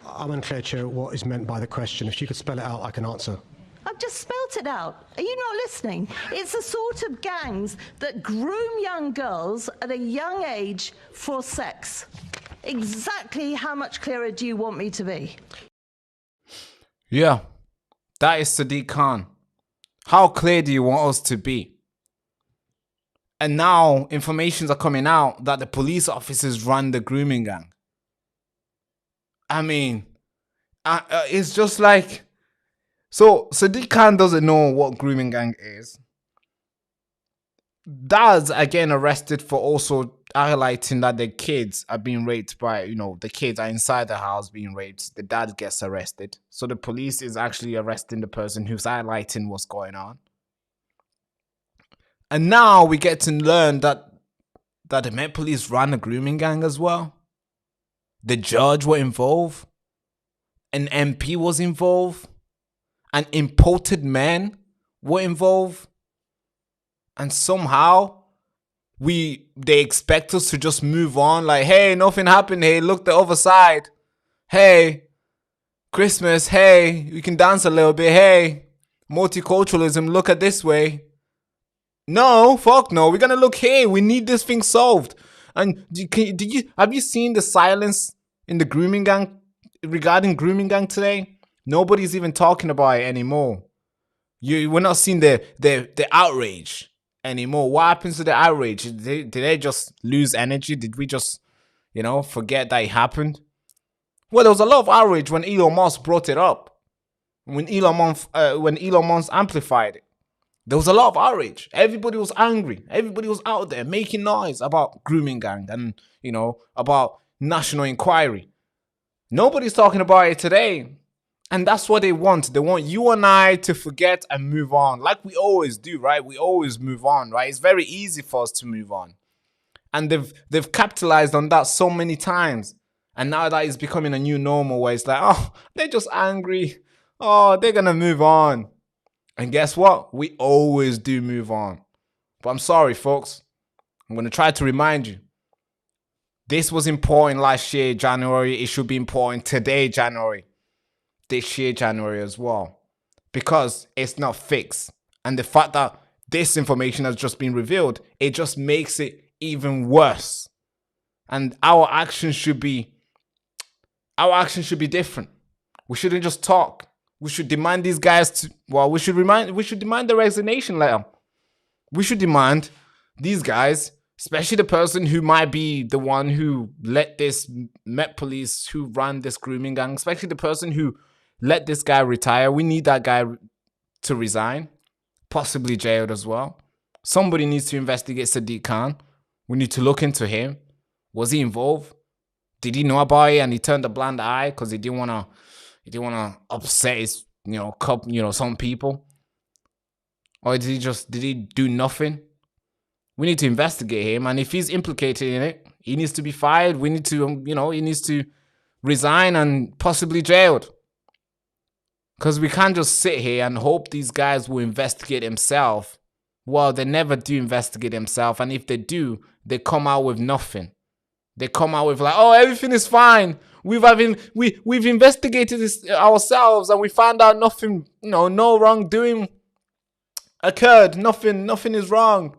I'm unclear, Chair, what is meant by the question. If you could spell it out, I can answer. I've just spelt it out. Are you not listening? It's the sort of gangs that groom young girls at a young age for sex. Exactly how much clearer do you want me to be? Yeah, that is Sadiq Khan. How clear do you want us to be? And now informations are coming out that the police officers run the grooming gang. I mean, it's just like... So Sadiq Khan doesn't know what grooming gang is. Dad's again arrested for also highlighting that the kids are being raped by, the kids are inside the house being raped. The dad gets arrested. So the police is actually arresting the person who's highlighting what's going on. And now we get to learn that the Met Police ran a grooming gang as well. The judge were involved. An MP was involved. And imported men were involved. And somehow they expect us to just move on. Like, hey, nothing happened. Hey, look the other side. Hey, Christmas. Hey, we can dance a little bit. Hey, multiculturalism. Look at this way. No, fuck no. We're going to look here. We need this thing solved. And have you seen the silence in the grooming gang regarding grooming gang today? Nobody's even talking about it anymore. We're not seeing the outrage anymore. What happens to the outrage? Did they just lose energy? Did we just, forget that it happened? Well, there was a lot of outrage when Elon Musk brought it up. When Elon Musk amplified it. There was a lot of outrage. Everybody was angry. Everybody was out there making noise about grooming gang and, about national inquiry. Nobody's talking about it today. And that's what they want. They want you and I to forget and move on. Like we always do, right? We always move on, right? It's very easy for us to move on. And they've capitalized on that so many times. And now that is becoming a new normal where it's like, oh, they're just angry. Oh, they're going to move on. And guess what? We always do move on. But I'm sorry, folks. I'm going to try to remind you. This was important last year, January. It should be important today, January. This year, January as well. Because it's not fixed. And the fact that this information has just been revealed, it just makes it even worse. And our actions should be different. We shouldn't just talk. We should demand these guys to, we should demand the resignation letter. We should demand these guys, especially the person who might be the one who let this Met Police who ran this grooming gang, especially the person who let this guy retire. We need that guy to resign, possibly jailed as well. Somebody needs to investigate Sadiq Khan. We need to look into him. Was he involved? Did he know about it and he turned a blind eye because he didn't want to upset his, some people? Or did he do nothing? We need to investigate him, and if he's implicated in it, he needs to be fired. We need to, he needs to resign and possibly jailed. Because we can't just sit here and hope these guys will investigate themselves. Well, they never do investigate themselves, and if they do, they come out with nothing. They come out with like, oh, everything is fine. We've investigated this ourselves, and we found out nothing, no wrongdoing occurred. Nothing is wrong.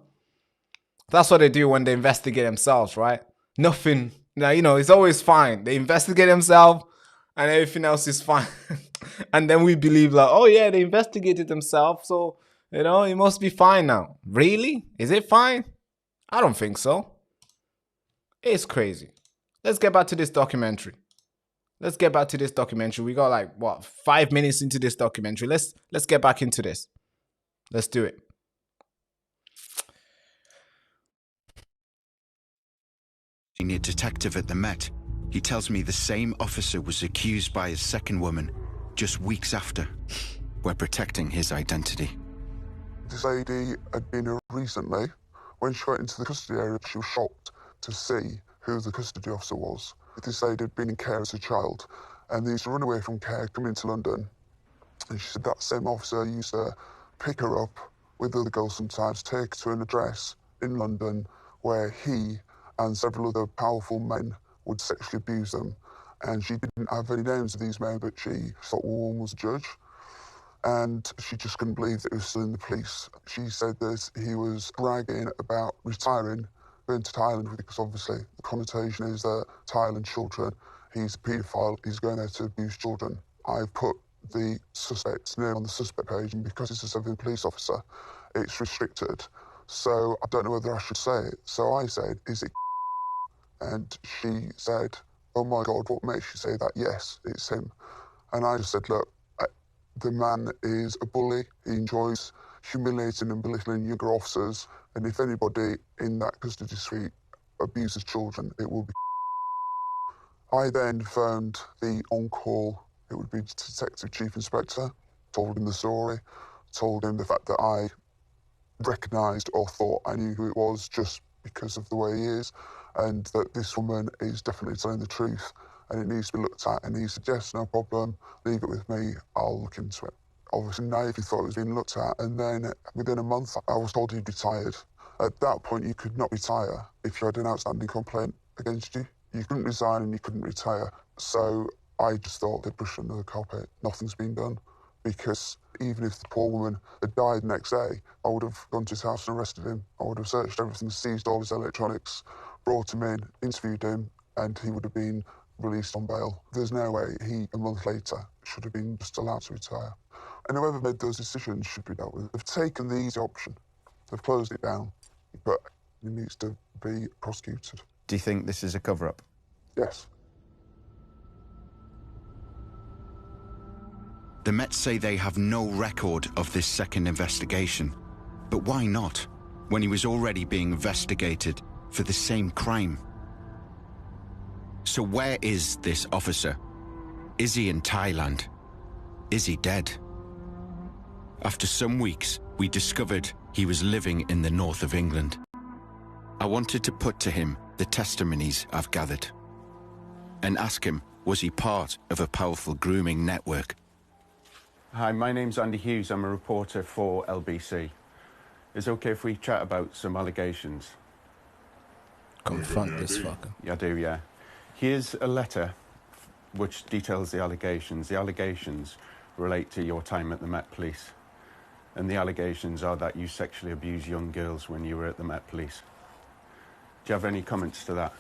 That's what they do when they investigate themselves, right? Nothing. Now, it's always fine. They investigate themselves, and everything else is fine. And then we believe like, oh yeah, they investigated themselves, so it must be fine now. Really? Is it fine? I don't think so. It's crazy. Let's get back to this documentary. We got 5 minutes into this documentary. Let's get back into this. Let's do it. Senior detective at the Met. He tells me the same officer was accused by his second woman just weeks after. We're protecting his identity. This lady had been here recently When she went into the custody area, she was shocked to see who the custody officer was. This lady had been in care as a child, and they used to run away from care, come into London. And she said that same officer used to pick her up with other girls sometimes, take her to an address in London where he and several other powerful men would sexually abuse them. And she didn't have any names of these men, but she thought one was a judge. And she just couldn't believe that he was still in the police. She said that he was bragging about retiring, going to Thailand, because obviously the connotation is that Thailand children, he's a paedophile, he's going there to abuse children. I've put the suspect's name on the suspect page, and because it's a civilian police officer, it's restricted. So I don't know whether I should say it. So I said, is it? And she said, oh my God, what makes you say that? Yes, it's him. And I just said, look, the man is a bully. He enjoys humiliating and belittling younger officers. And if anybody in that custody suite abuses children, it will be. I then phoned the on-call, it would be Detective Chief Inspector, told him the story, told him the fact that I recognised or thought I knew who it was just because of the way he is, and that this woman is definitely telling the truth and it needs to be looked at. And he said, yes, no problem, leave it with me, I'll look into it. Obviously, naively thought it was being looked at, and then within a month, I was told he'd retired. At that point, you could not retire if you had an outstanding complaint against you. You couldn't resign and you couldn't retire. So I just thought they'd brush under the carpet. Nothing's been done, because even if the poor woman had died the next day, I would have gone to his house and arrested him. I would have searched everything, seized all his electronics, brought him in, interviewed him, and he would have been released on bail. There's no way he, a month later, should have been just allowed to retire. And whoever made those decisions should be dealt with. They've taken the easy option. They've closed it down, but it needs to be prosecuted. Do you think this is a cover-up? Yes. The Met say they have no record of this second investigation. But why not, when he was already being investigated for the same crime? So where is this officer? Is he in Thailand? Is he dead? After some weeks, we discovered he was living in the north of England. I wanted to put to him the testimonies I've gathered and ask him, was he part of a powerful grooming network? Hi, my name's Andy Hughes. I'm a reporter for LBC. Is it okay if we chat about some allegations? Confront this fucker. I do, yeah. Here's a letter which details the allegations. The allegations relate to your time at the Met Police. And the allegations are that you sexually abused young girls when you were at the Met Police. Do you have any comments to that?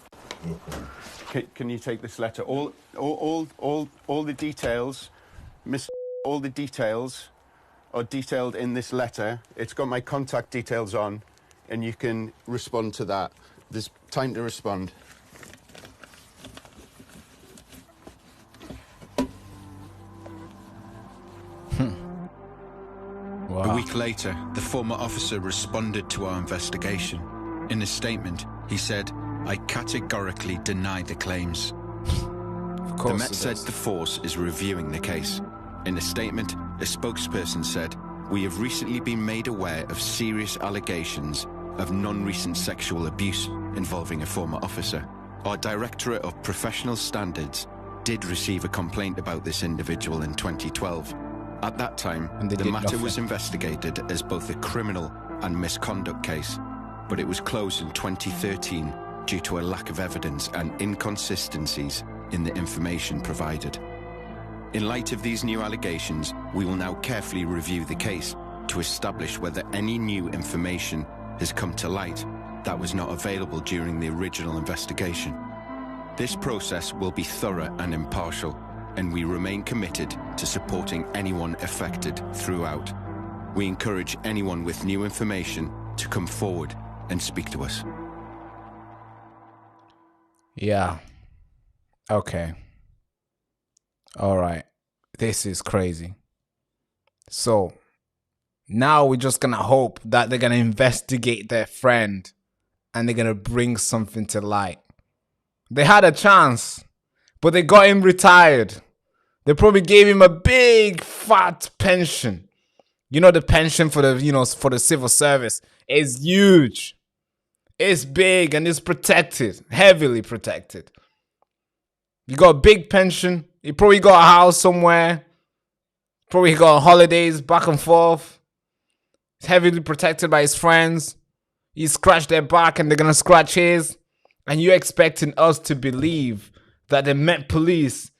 Can you take this letter? All the details, all the details are detailed in this letter. It's got my contact details on, and you can respond to that. There's time to respond. Wow. A week later, the former officer responded to our investigation. In a statement, he said, I categorically deny the claims. The Met said the force is reviewing the case. In a statement, a spokesperson said, we have recently been made aware of serious allegations of non-recent sexual abuse involving a former officer. Our Directorate of Professional Standards did receive a complaint about this individual in 2012. At that time, the matter was investigated as both a criminal and misconduct case, but it was closed in 2013 due to a lack of evidence and inconsistencies in the information provided. In light of these new allegations, we will now carefully review the case to establish whether any new information has come to light that was not available during the original investigation. This process will be thorough and impartial, and we remain committed to supporting anyone affected throughout. We encourage anyone with new information to come forward and speak to us. Yeah. Okay. All right. This is crazy. So now we're just going to hope that they're going to investigate their friend and they're going to bring something to light. They had a chance, but they got him retired. They probably gave him a big fat pension. You know, the pension for the, for the civil service is huge. It's big and it's protected, heavily protected. You got a big pension. You probably got a house somewhere. Probably got holidays back and forth. He's heavily protected by his friends. He scratched their back and they're going to scratch his. And you're expecting us to believe that the Met Police,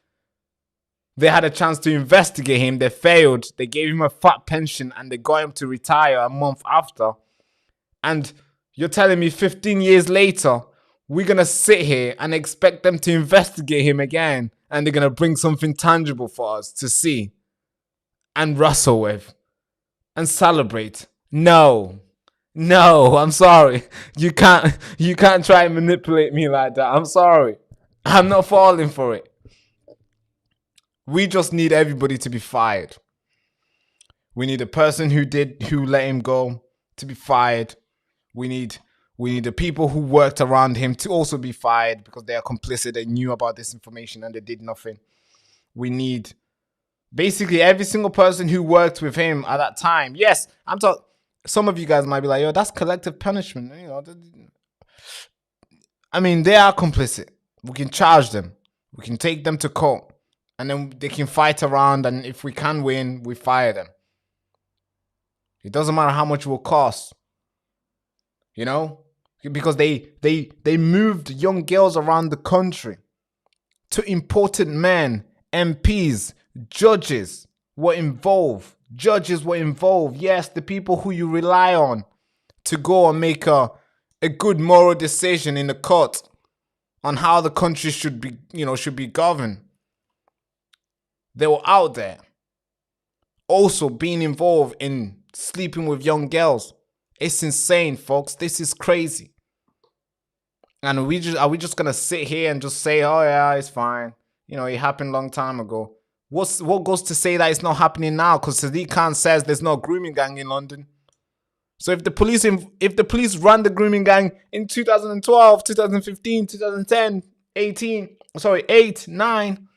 they had a chance to investigate him. They failed. They gave him a fat pension and they got him to retire a month after. And you're telling me 15 years later, we're going to sit here and expect them to investigate him again. And they're going to bring something tangible for us to see and wrestle with and celebrate. No, I'm sorry. You can't try and manipulate me like that. I'm sorry. I'm not falling for it. We just need everybody to be fired. We need the person who let him go to be fired. We need the people who worked around him to also be fired because they are complicit. They knew about this information and they did nothing. We need basically every single person who worked with him at that time. Yes, I'm talking. Some of you guys might be like, yo, that's collective punishment. You know, I mean, they are complicit. We can charge them. We can take them to court. And then they can fight around. And if we can win, we fire them. It doesn't matter how much it will cost. You know? Because they moved young girls around the country to important men, MPs, judges were involved. Judges were involved. Yes, the people who you rely on to go and make a good moral decision in the court on how the country should be governed. They were out there. Also being involved in sleeping with young girls. It's insane, folks. This is crazy. And are we just gonna sit here and just say, oh yeah, it's fine. You know, it happened a long time ago. What goes to say that it's not happening now? Because Sadiq Khan says there's no grooming gang in London. So if the police ran the grooming gang in 2012, 2015, 2010, 8, 9,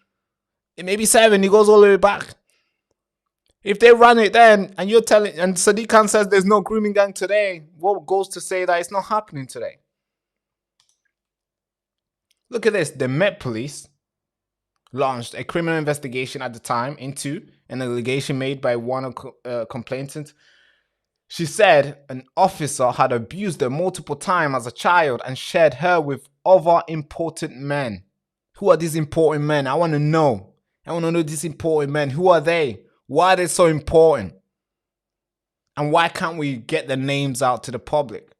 it may be 7, it goes all the way back. If they run it then, and Sadiq Khan says there's no grooming gang today, what goes to say that it's not happening today? Look at this. The Met Police launched a criminal investigation at the time into an allegation made by one complainant. She said an officer had abused her multiple times as a child and shared her with other important men. Who are these important men? I want to know. These important men. Who are they? Why are they so important? And why can't we get the names out to the public?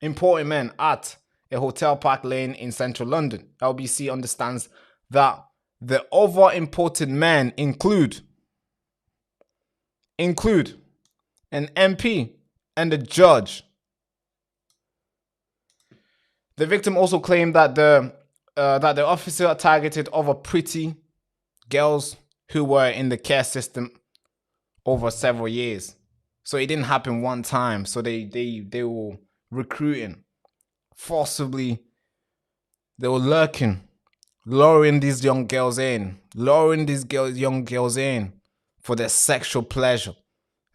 Important men at a hotel Park Lane in central London. LBC understands that the other important men include an MP and a judge. The victim also claimed that the officer targeted other pretty girls who were in the care system over several years. So it didn't happen one time. So they were recruiting forcibly. They were lurking, luring these young girls in, young girls in for their sexual pleasure.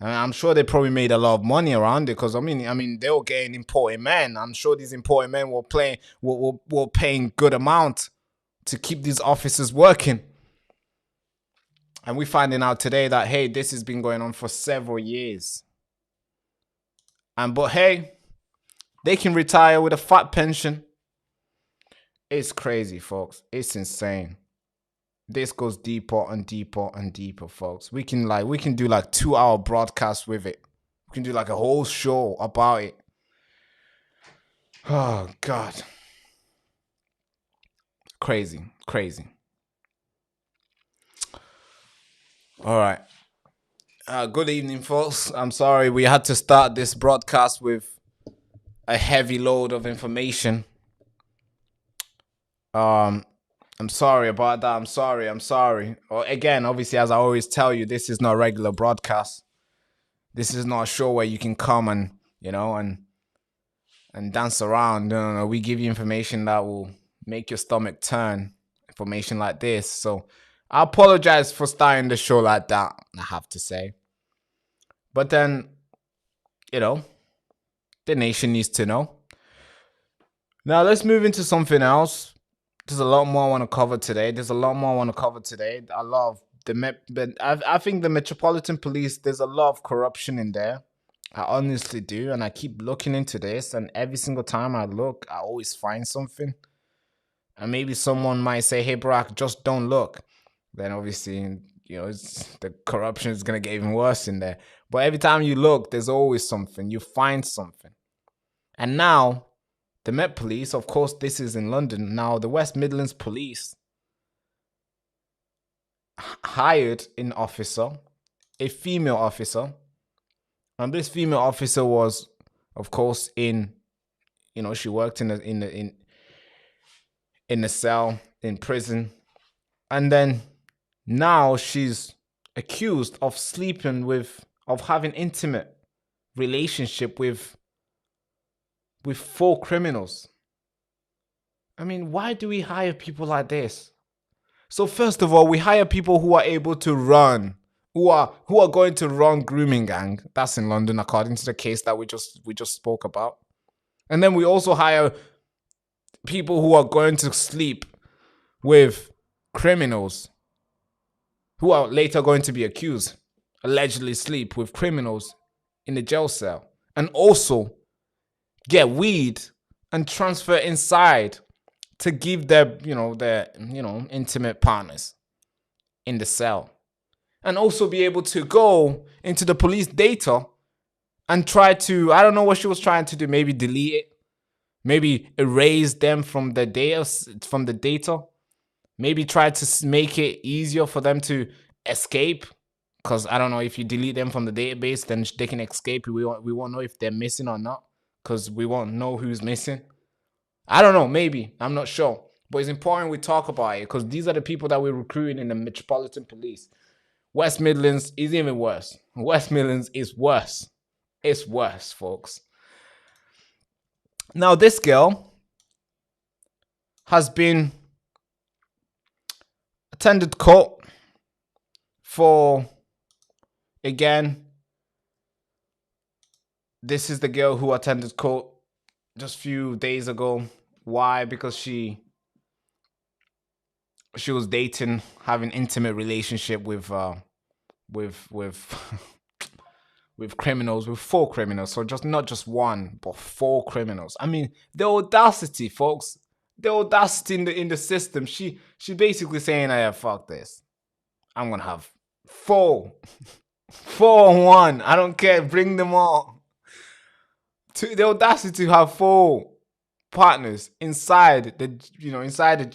And I'm sure they probably made a lot of money around it because I mean they were getting important men. I'm sure these important men were paying good amount to keep these officers working. And we're finding out today that hey, this has been going on for several years. But hey, they can retire with a fat pension. It's crazy, folks. It's insane. This goes deeper and deeper and deeper, folks. We can do like 2-hour broadcasts with it. We can do like a whole show about it. Oh God. Crazy. All right. Good evening, folks. I'm sorry we had to start this broadcast with a heavy load of information. I'm sorry about that. I'm sorry. Well, again, obviously, as I always tell you, this is not a regular broadcast. This is not a show where you can come and, and dance around. No. We give you information that will make your stomach turn. Information like this. So I apologize for starting the show like that, I have to say. But then, the nation needs to know. Now let's move into something else. There's a lot more I want to cover today. I love but I think the Metropolitan Police, there's a lot of corruption in there. I honestly do, and I keep looking into this, and every single time I look, I always find something. And maybe someone might say, hey, Barack, just don't look. Then obviously, the corruption is going to get even worse in there. But every time you look, there's always something. You find something. And now, the Met Police, of course, this is in London. Now, the West Midlands Police hired an officer, a female officer. And this female officer was, of course, she worked in a cell in prison, and then now she's accused of having intimate relationship with 4 criminals. I mean, why do we hire people like this? So first of all, we hire people who are able to run, who are going to run grooming gang. That's in London, according to the case that we just spoke about. And then we also hire people who are going to sleep with criminals who are later going to be accused, allegedly sleep with criminals in the jail cell, and also get weed and transfer inside to give their intimate partners in the cell, and also be able to go into the police data and try to, I don't know what she was trying to do, maybe delete it, maybe erase them from the data, maybe try to make it easier for them to escape, because I don't know, if you delete them from the database, then they can escape. We won't know if they're missing or not, because we won't know who's missing. I don't know, maybe, I'm not sure, but it's important we talk about it, because these are the people that we're recruiting in the Metropolitan Police. West Midlands is even worse. West Midlands is worse. It's worse, folks. Now, this girl has been attended court for, again, this is the girl who attended court just a few days ago. Why? Because she was dating, having intimate relationship with criminals, with 4 criminals. So not just one, but 4 criminals. I mean, the audacity, folks. The audacity in the system. She basically saying, "Hey, fuck this. I'm gonna have 4 on 1. I don't care. Bring them all." The audacity to have 4 partners inside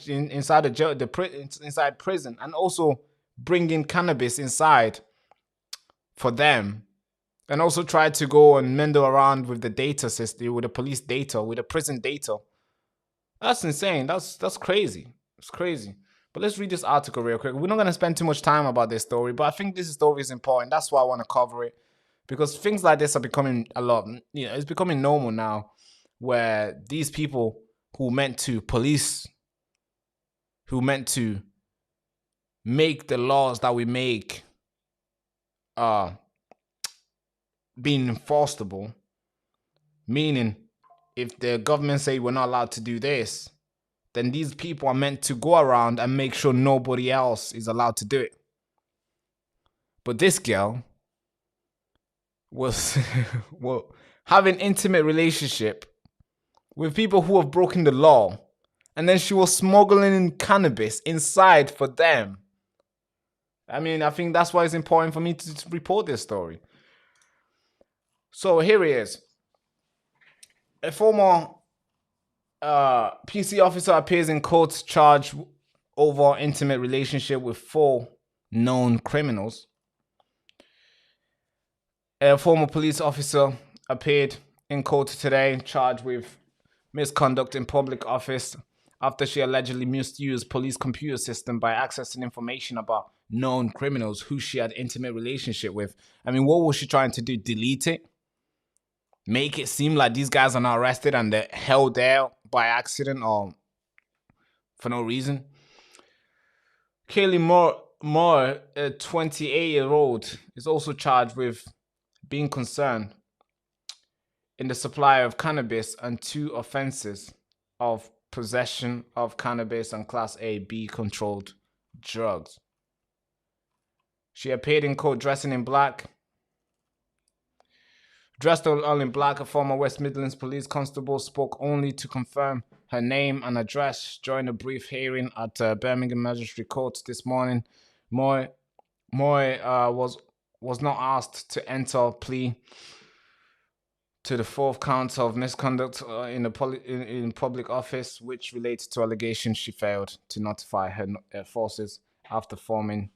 inside prison, and also bringing cannabis inside for them, and also try to go and meddle around with the data system, with the police data, with the prison data. That's insane. That's crazy. It's crazy. But let's read this article real quick. We're not going to spend too much time about this story, but I think this story is important. That's why I want to cover it, because things like this are becoming a lot, it's becoming normal now, where these people who meant to make the laws that we make being enforceable, meaning if the government say we're not allowed to do this, then these people are meant to go around and make sure nobody else is allowed to do it. But this girl was having intimate relationship with people who have broken the law, and then she was smuggling in cannabis inside for them. I mean, I think that's why it's important for me to report this story. So here it is. A former PC officer appears in court charged over intimate relationship with 4 known criminals. A former police officer appeared in court today charged with misconduct in public office after she allegedly misused police computer system by accessing information about known criminals who she had intimate relationship with. I mean, what was she trying to do? Delete it? Make it seem like these guys are not arrested and they're held there by accident or for no reason? Kaylee Moore, a 28-year-old, is also charged with being concerned in the supply of cannabis and 2 offenses of possession of cannabis and Class A/B controlled drugs. She appeared in court dressing in black. Dressed all in black, a former West Midlands police constable spoke only to confirm her name and address during a brief hearing at Birmingham Magistrate Court this morning. Moy was not asked to enter plea to the fourth count of misconduct in public office, which relates to allegations she failed to notify her forces after forming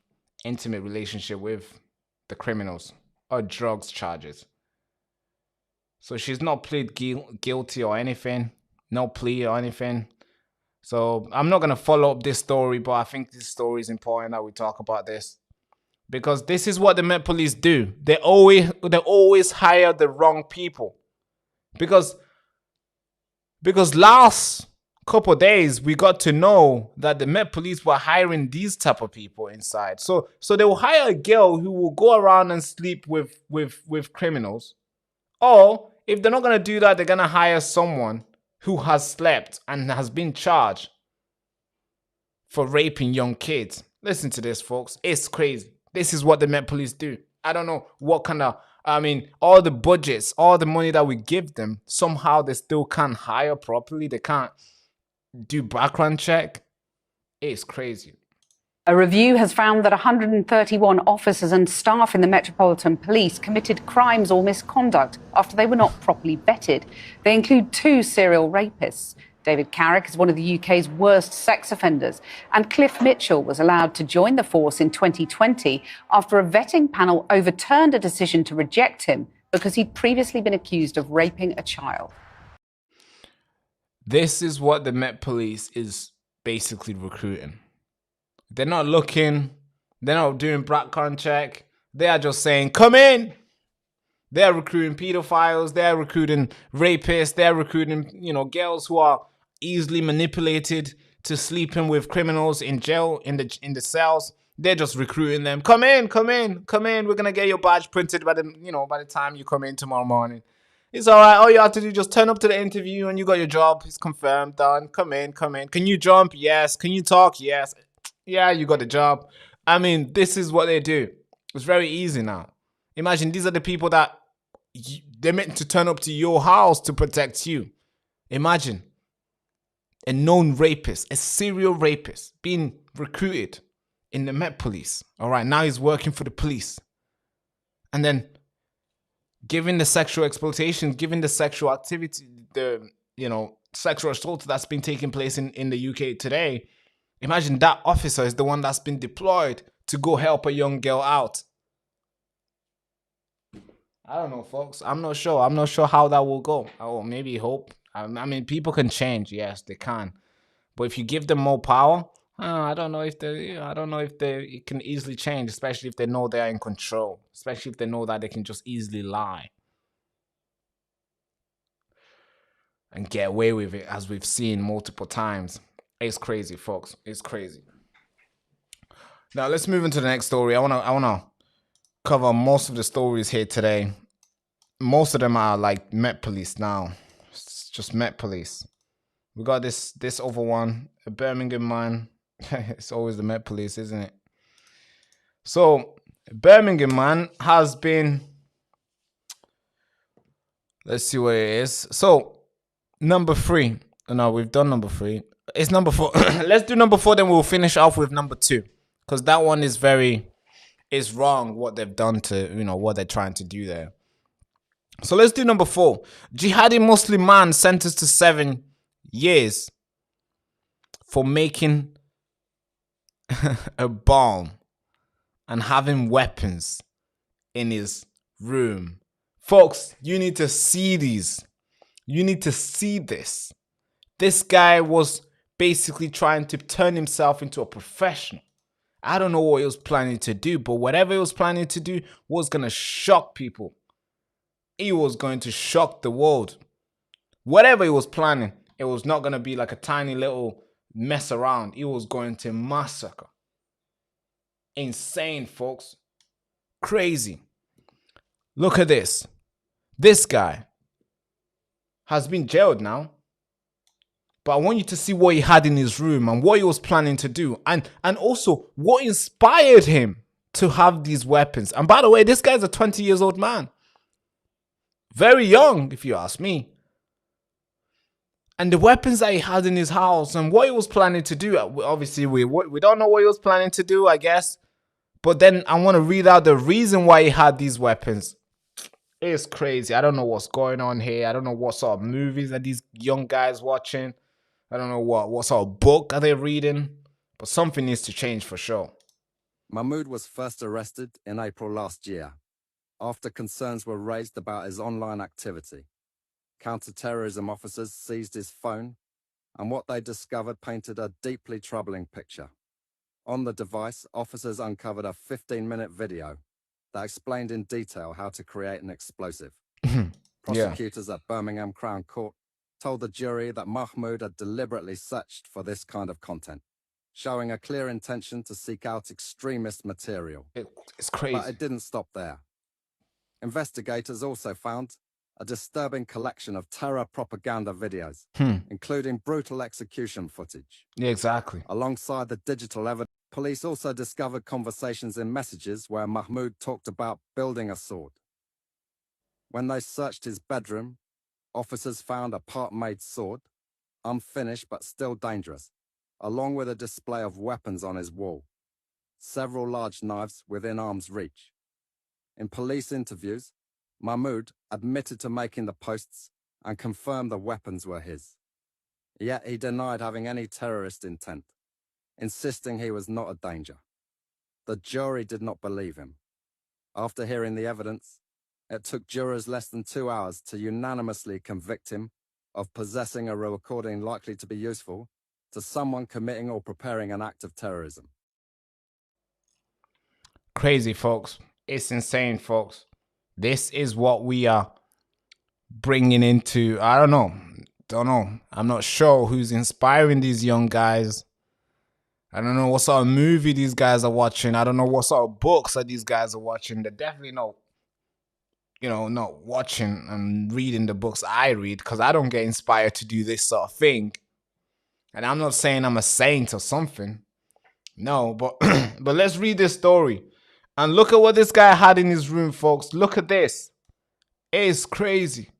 intimate relationship with the criminals or drugs charges. So she's not plead guilty or anything, no plea or anything. So I'm not going to follow up this story, but I think this story is important that we talk about this. Because this is what the Met Police do. They always hire the wrong people. Because last couple of days we got to know that the Met Police were hiring these type of people inside. So they will hire a girl who will go around and sleep with criminals. Or if they're not gonna do that, they're gonna hire someone who has slept and has been charged for raping young kids. Listen to this, folks. It's crazy. This is what the Met Police do. I don't know what kind of, all the budgets, all the money that we give them, somehow they still can't hire properly. They can't do background check. It's crazy. A review has found that 131 officers and staff in the Metropolitan Police committed crimes or misconduct after they were not properly vetted. They include 2 serial rapists. David Carrick is one of the UK's worst sex offenders, and Cliff Mitchell was allowed to join the force in 2020 after a vetting panel overturned a decision to reject him because he'd previously been accused of raping a child. This is what the Met Police is basically recruiting. They're not looking, they're not doing background check. They are just saying, come in. They're recruiting pedophiles, they're recruiting rapists, they're recruiting, girls who are easily manipulated to sleeping with criminals in jail, in the cells. They're just recruiting them. Come in. We're gonna get your badge printed by the time you come in tomorrow morning. It's all right. All you have to do, just turn up to the interview and you got your job. It's confirmed, done. Come in. Can you jump? Yes. Can you talk? Yes. Yeah, you got the job. This is what they do. It's very easy now. Imagine these are the people that they're meant to turn up to your house to protect you. Imagine a known rapist, a serial rapist being recruited in the Met Police. All right, now he's working for the police. And then given the sexual exploitation, given the sexual activity, the sexual assault that's been taking place in the UK today, imagine that officer is the one that's been deployed to go help a young girl out. I don't know, folks. I'm not sure. I'm not sure how that will go. Oh, maybe hope. People can change. Yes, they can. But if you give them more power, I don't know if it can easily change, especially if they know they are in control, especially if they know that they can just easily lie and get away with it, as we've seen multiple times. It's crazy, folks. It's crazy. Now let's move into the next story. I wanna cover most of the stories here today. Most of them are like Met Police now. It's just Met Police. We got this other one, a Birmingham man. It's always the Met Police, isn't it? So, Birmingham man has been... Let's see what it is. So, number 3. No, we've done number 3. It's number 4. Let's do number 4, then we'll finish off with number 2. Because that one is it's wrong what they've done to, what they're trying to do there. So let's do number 4. Jihadi Muslim man sentenced to 7 years for making a bomb and having weapons in his room. Folks, you need to see these. You need to see this. This guy was basically trying to turn himself into a professional. I don't know what he was planning to do, but whatever he was planning to do was going to shock people. He was going to shock the world. Whatever he was planning, it was not going to be like a tiny little mess around. He was going to massacre. Insane, folks. Crazy. Look at this. This guy has been jailed now. But I want you to see what he had in his room and what he was planning to do. And also what inspired him to have these weapons. And by the way, this guy's a 20 years old man. Very young, if you ask me. And the weapons that he had in his house and what he was planning to do. Obviously, we don't know what he was planning to do, I guess. But then I want to read out the reason why he had these weapons. It's crazy. I don't know what's going on here. I don't know what sort of movies are these young guys watching. I don't know what sort of book are they reading. But something needs to change for sure. Mahmoud was first arrested in April last year, after concerns were raised about his online activity. Counter-terrorism officers seized his phone, and what they discovered painted a deeply troubling picture. On the device, officers uncovered a 15-minute video that explained in detail how to create an explosive. Prosecutors at Birmingham Crown Court told the jury that Mahmoud had deliberately searched for this kind of content, showing a clear intention to seek out extremist material. It's crazy. But it didn't stop there. Investigators also found a disturbing collection of terror propaganda videos, including brutal execution footage. Yeah, exactly. Alongside the digital evidence, police also discovered conversations in messages where Mahmoud talked about building a sword. When they searched his bedroom, officers found a part-made sword, unfinished but still dangerous, along with a display of weapons on his wall, several large knives within arm's reach. In police interviews, Mahmoud admitted to making the posts and confirmed the weapons were his. Yet he denied having any terrorist intent, insisting he was not a danger. The jury did not believe him. After hearing the evidence, it took jurors less than 2 hours to unanimously convict him of possessing a recording likely to be useful to someone committing or preparing an act of terrorism. Crazy, folks. It's insane, folks. This is what we are bringing into, I don't know. I'm not sure who's inspiring these young guys. I don't know what sort of movie these guys are watching. I don't know what sort of books that these guys are watching. They're definitely not watching and reading the books I read, because I don't get inspired to do this sort of thing. And I'm not saying I'm a saint or something. No, but let's read this story. And look at what this guy had in his room, folks. Look at this. It's crazy.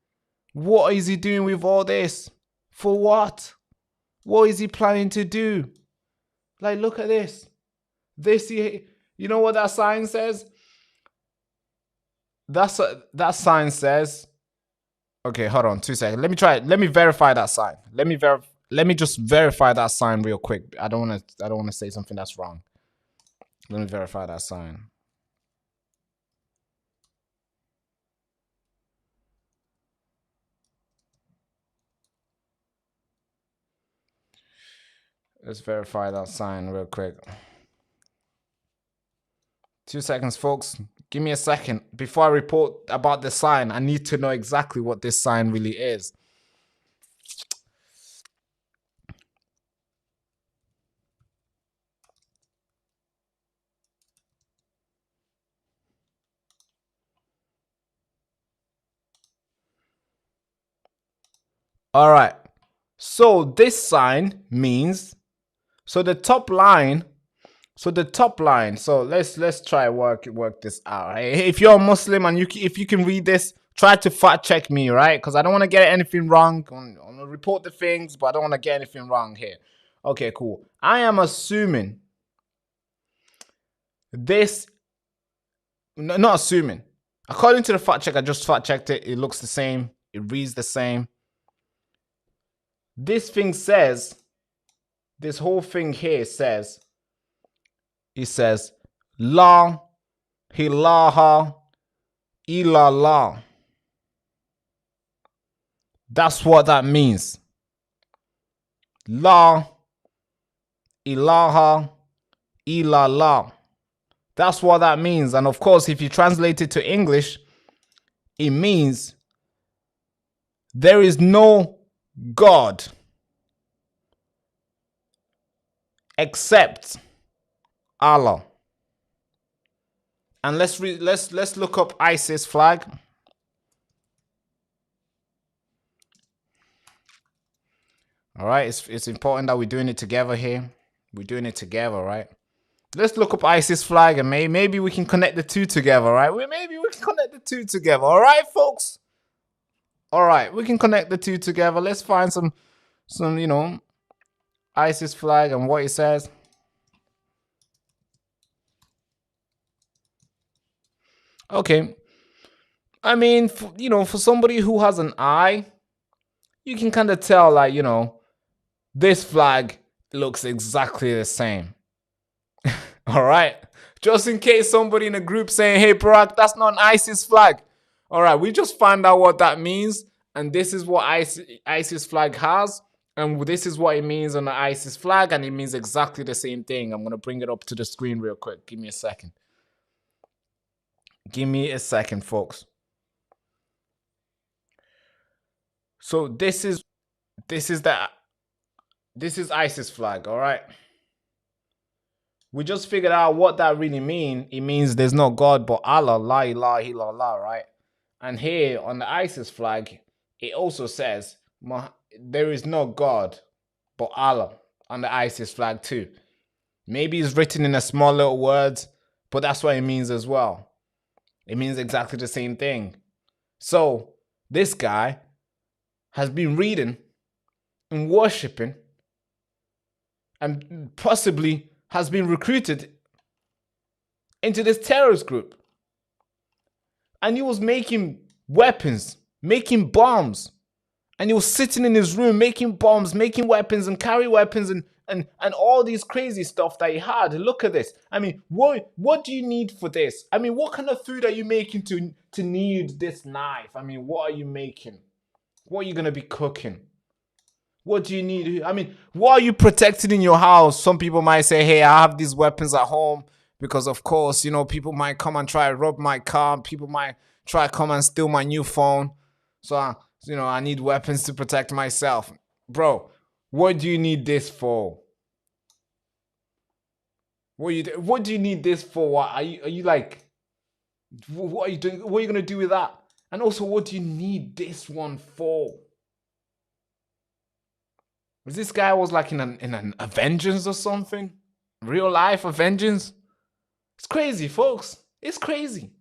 What is he doing with all this? For what? What is he planning to do? Like, look at this. You know what that sign says? That sign says... Okay, hold on 2 seconds. Let me try it. Let me verify that sign. Let me just verify that sign real quick. I don't want to say something that's wrong. Let me verify that sign. Let's verify that sign real quick. 2 seconds, folks. Give me a second. Before I report about the sign, I need to know exactly what this sign really is. All right. So this sign means, so the top line, so let's try work this out. Right? If you're a Muslim and if you can read this, try to fact check me, right? Because I don't want to get anything wrong. I'm gonna report the things, but I don't want to get anything wrong here. Okay, cool. I am assuming this, not assuming. According to the fact check, I just fact checked it. It looks the same. It reads the same. This thing says, this whole thing here says, it says, La ilaha illallah. That's what that means. La ilaha illallah. That's what that means. And of course, if you translate it to English, it means there is no God except Allah. And let's look up ISIS flag. All right, it's important that we're doing it together here. We're doing it together, right? Let's look up ISIS flag and maybe we can connect the two together, right? Maybe we can connect the two together, all right, folks? All right, we can connect the two together. Let's find some ISIS flag and what it says. Okay. I mean, for somebody who has an eye, you can kind of tell, like, this flag looks exactly the same. All right. Just in case somebody in a group saying, hey, Barak, that's not an ISIS flag. All right. We just found out what that means. And this is what ISIS flag has. And this is what it means on the ISIS flag. And it means exactly the same thing. I'm going to bring it up to the screen real quick. Give me a second. Give me a second, folks. So this is ISIS flag, all right? We just figured out what that really means. It means there's no God but Allah, la ilaha illallah, right? And here on the ISIS flag, it also says there is no God but Allah on the ISIS flag too. Maybe it's written in a small little words, but that's what it means as well. It means exactly the same thing. So this guy has been reading and worshipping and possibly has been recruited into this terrorist group. And he was making weapons, making bombs. And he was sitting in his room making bombs, making weapons and carry weapons and all these crazy stuff that he had. Look at this. I mean, what do you need for this? I mean, what kind of food are you making to need this knife? I mean, what are you making? What are you going to be cooking? What do you need? I mean, what are you protecting in your house? Some people might say, hey, I have these weapons at home because, of course, people might come and try to rob my car. People might try to come and steal my new phone. So, I need weapons to protect myself. Bro, what do you need this for? What do you need this for? What are you like? What are you doing? What are you going to do with that? And also, what do you need this one for? This guy was like in an Avengers or something? Real life Avengers? It's crazy, folks. It's crazy.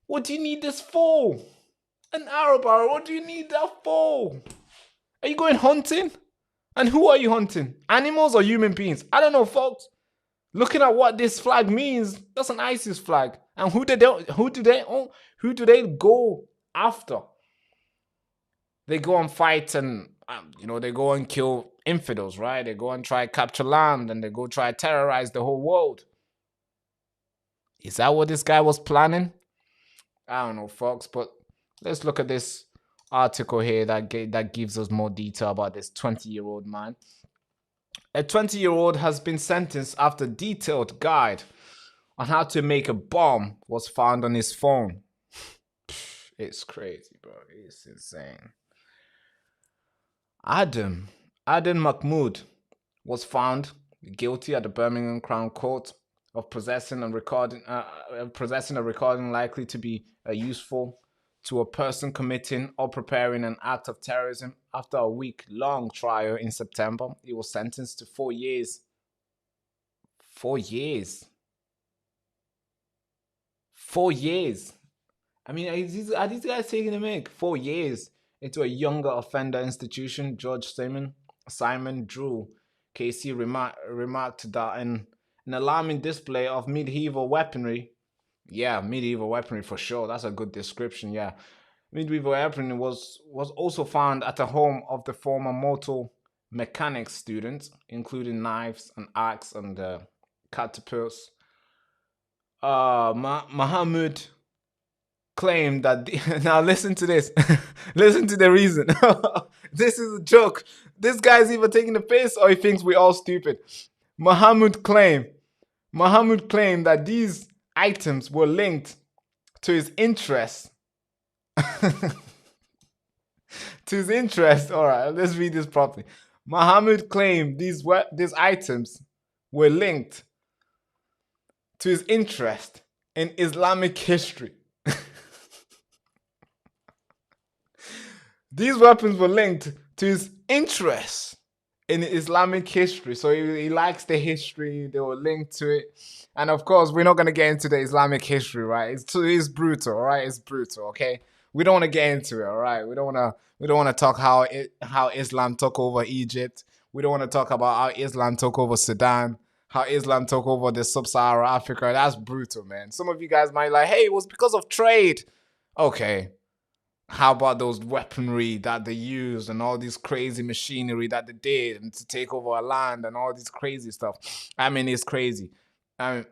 What do you need this for? An arrow barrel, what do you need that for? Are you going hunting? And who are you hunting? Animals or human beings? I don't know, folks. Looking at what this flag means, that's an ISIS flag. And who do they go after? They go and fight and they go and kill infidels, right? They go and try to capture land and they go try to terrorize the whole world. Is that what this guy was planning? I don't know, folks, but let's look at this article here that gives us more detail about this 20-year-old man. A 20-year-old has been sentenced after a detailed guide on how to make a bomb was found on his phone. It's crazy, bro. It's insane. Adam Mahmoud was found guilty at the Birmingham Crown Court of possessing a recording likely to be useful to a person committing or preparing an act of terrorism. After a week-long trial in September, he was sentenced to 4 years. 4 years. 4 years. I mean, are these guys taking the mic? 4 years into a younger offender institution. Judge Simon Drew KC remarked that an alarming display of medieval weaponry. Yeah, medieval weaponry for sure. That's a good description. Yeah, medieval weaponry was also found at the home of the former motor mechanics student, including knives and axe and catapults. Muhammad claimed that now listen to this. Listen to the reason. This is a joke. This guy's either taking the piss or he thinks we're all stupid. Muhammad claimed that these items were linked to his interest. To his interest. All right, let's read this properly. Muhammad claimed these items were linked to his interest in Islamic history. These weapons were linked to his interests in Islamic history. So he likes the history. They were linked to it. And of course, we're not going to get into the Islamic history, right? It's brutal, all right? It's brutal, okay? We don't want to get into it, all right? We don't want to talk how Islam took over Egypt. We don't want to talk about how Islam took over Sudan, how Islam took over the sub-Saharan Africa. That's brutal, man. Some of you guys might like, hey, it was because of trade. Okay. How about those weaponry that they used and all this crazy machinery that they did and to take over a land and all this crazy stuff? I mean, it's crazy. I mean,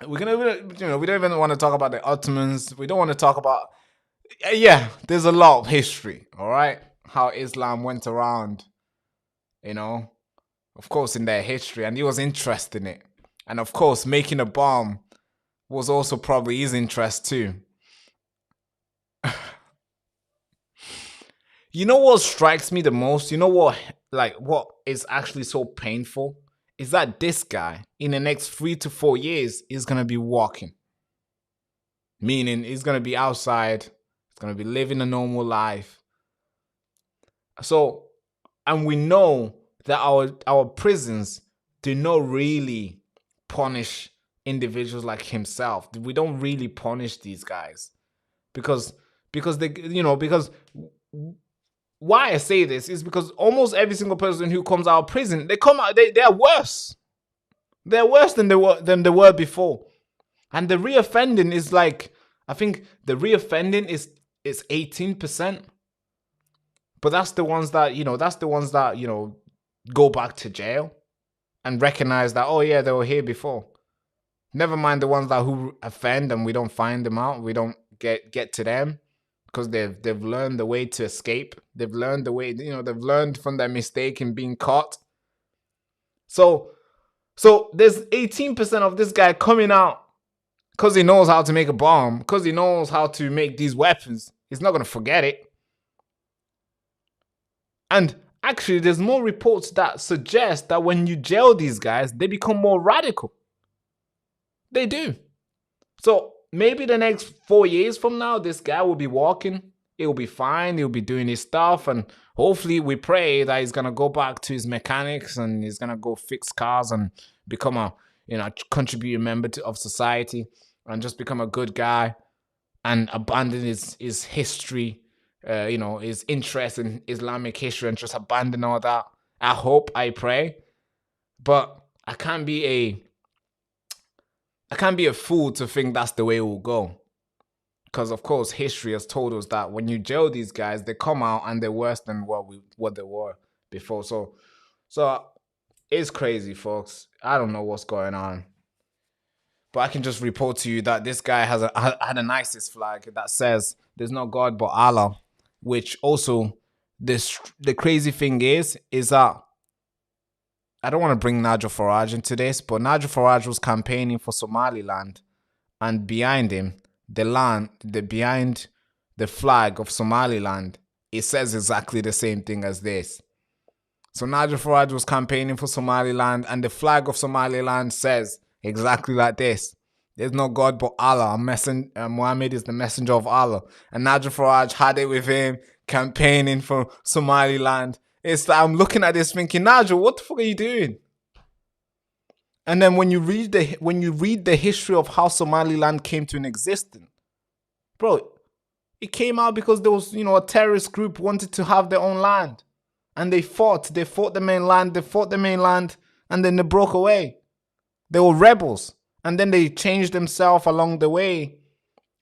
we don't even want to talk about the Ottomans. We don't want to talk about, yeah, there's a lot of history, all right? How Islam went around, of course, in their history, and he was interested in it. And of course, making a bomb was also probably his interest too. You know what strikes me the most? You know what is actually so painful? Is that this guy, in the next 3 to 4 years, is going to be walking. Meaning, he's going to be outside. He's going to be living a normal life. So, and we know that our prisons do not really punish individuals like himself. We don't really punish these guys. Because they, because why I say this is because almost every single person who comes out of prison, they come out, they're worse. They're worse than they were before. And the reoffending is like, I think the reoffending is 18%. But that's the ones that, go back to jail and recognize that, oh yeah, they were here before. Never mind the ones that who offend and we don't find them out. We don't get to them. Because they've learned the way to escape. They've learned the way, they've learned from their mistake in being caught. So there's 18% of this guy coming out because he knows how to make a bomb, because he knows how to make these weapons. He's not going to forget it. And actually, there's more reports that suggest that when you jail these guys, they become more radical. They do. So maybe the next 4 years from now, this guy will be walking. He'll be fine. He'll be doing his stuff. And hopefully we pray that he's going to go back to his mechanics and he's going to go fix cars and become a, contributing member of society and just become a good guy and abandon his history, his interest in Islamic history and just abandon all that. I hope, I pray. But I can't be a fool to think that's the way it will go. Because, of course, history has told us that when you jail these guys, they come out and they're worse than what they were before. So it's crazy, folks. I don't know what's going on. But I can just report to you that this guy had an ISIS flag that says there's no God but Allah. Which also, the crazy thing is that I don't want to bring Nigel Farage into this, but Nigel Farage was campaigning for Somaliland, and behind him, behind the flag of Somaliland, it says exactly the same thing as this. So Nigel Farage was campaigning for Somaliland, and the flag of Somaliland says exactly like this. There's no God but Allah. Muhammad is the messenger of Allah. And Nigel Farage had it with him campaigning for Somaliland. It's like I'm looking at this thinking, Nigel, what the fuck are you doing? And then when you read the history of how Somaliland came to an existence, bro, it came out because there was, a terrorist group wanted to have their own land. And they fought the mainland, and then they broke away. They were rebels. And then they changed themselves along the way.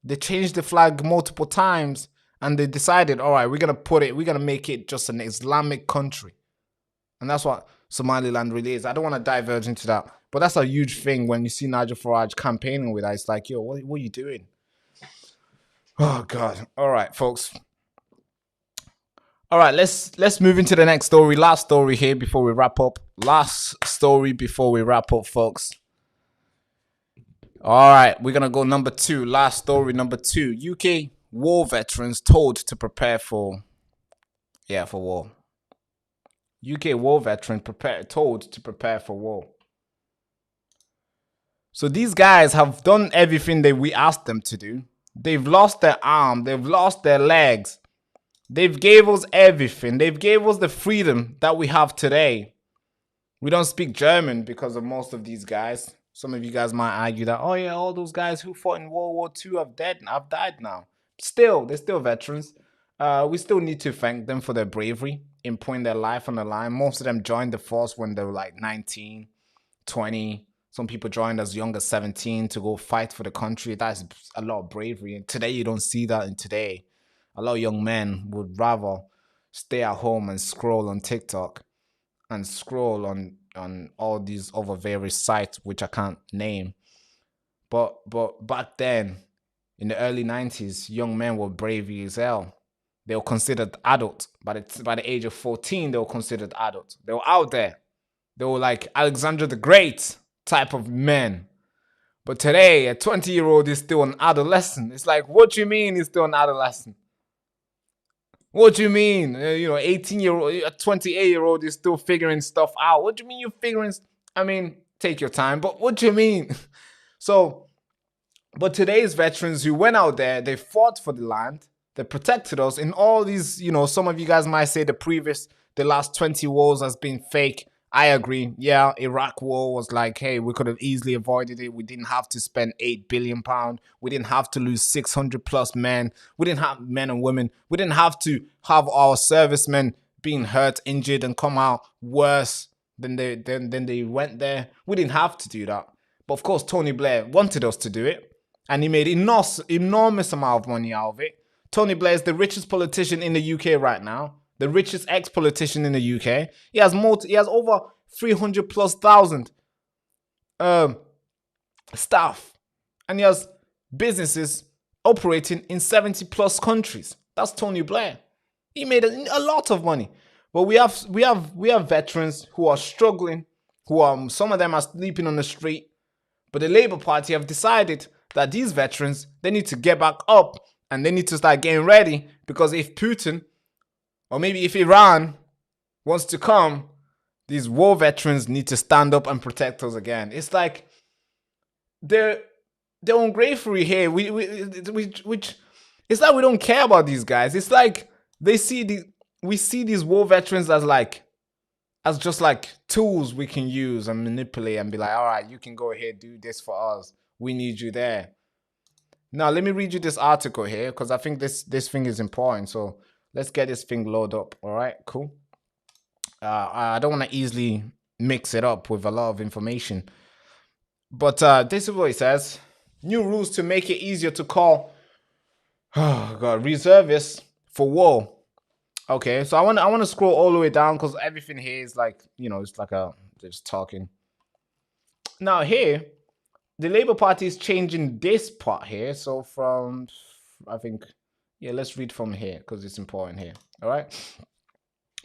They changed the flag multiple times. And they decided, all right, we're going to make it just an Islamic country. And that's what Somaliland really is. I don't want to diverge into that. But that's a huge thing when you see Nigel Farage campaigning with that. It's like, yo, what are you doing? Oh, God. All right, folks. All right, let's move into the next story. Last story here before we wrap up. Folks. All right, we're going to go number 2. Last story, number 2. UK war veterans told to prepare for war. UK war veteran told to prepare for war. So these guys have done everything that we asked them to do. They've lost their arm. They've lost their legs. They've gave us everything. They've gave us the freedom that we have today. We don't speak German because of most of these guys. Some of you guys might argue that, oh yeah, all those guys who fought in World War II have died now. Still, they're still veterans. We still need to thank them for their bravery in putting their life on the line. Most of them joined the force when they were like 19, 20. Some people joined as young as 17 to go fight for the country. That's a lot of bravery. And today, you don't see that in today. A lot of young men would rather stay at home and scroll on TikTok and scroll on all these other various sites, which I can't name. But back then, in the early 90s, young men were brave as hell. They were considered adults. By the age of 14, they were considered adults. They were out there. They were like Alexander the Great type of men. But today, a 20-year-old is still an adolescent. It's like, what do you mean he's still an adolescent? What do you mean? 18-year-old, a 28-year-old is still figuring stuff out. What do you mean you're figuring? I mean, take your time, but what do you mean? So, but today's veterans who went out there, they fought for the land, they protected us in all these, some of you guys might say the last 20 wars has been fake. I agree. Yeah, Iraq war was like, hey, we could have easily avoided it. We didn't have to spend £8 billion. We didn't have to lose 600 plus men. We didn't have men and women. We didn't have to have our servicemen being hurt, injured, and come out worse than they went there. We didn't have to do that. But of course, Tony Blair wanted us to do it. And he made enormous amount of money out of it. Tony Blair is the richest politician in the UK right now. The richest ex-politician in the UK. He has over 300 plus thousand staff. And he has businesses operating in 70 plus countries. That's Tony Blair. He made a lot of money. But we have veterans who are struggling, some of them are sleeping on the street. But the Labour Party have decided that these veterans, they need to get back up and they need to start getting ready, because if Putin, or maybe if Iran wants to come, these war veterans need to stand up and protect us again. It's like they're ungrateful here. It's like we don't care about these guys. It's like we see these war veterans as just like tools we can use and manipulate and be like, all right, you can go ahead, do this for us. We need you there. Now, let me read you this article here, because I think this thing is important. So let's get this thing loaded up. All right, cool. I don't want to easily mix it up with a lot of information. But this is what it says. New rules to make it easier to call reservists for war. Okay, so I want to scroll all the way down, because everything here is like, it's like just talking. Now here, the Labour Party is changing this part here. So from, I think, yeah, let's read from here because it's important here. All right.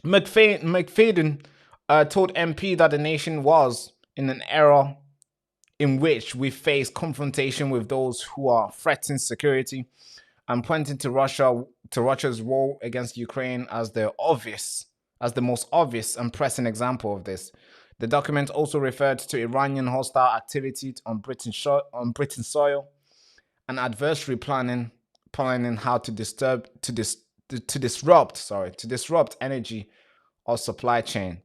McFadden told MP that the nation was in an era in which we face confrontation with those who are threatening security, and pointing to Russia's war against Ukraine as the most obvious and pressing example of this. The document also referred to Iranian hostile activity on British soil, and adversary planning how to disrupt energy or supply chain.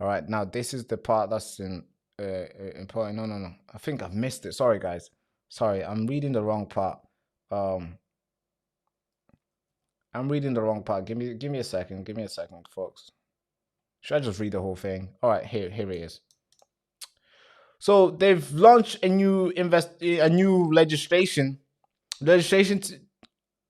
All right, now this is the part that's important. No. I think I've missed it. Sorry, guys. Sorry, I'm reading the wrong part. I'm reading the wrong part. Give me a second. Give me a second, folks. Should I just read the whole thing? All right, here it is. So they've launched a new legislation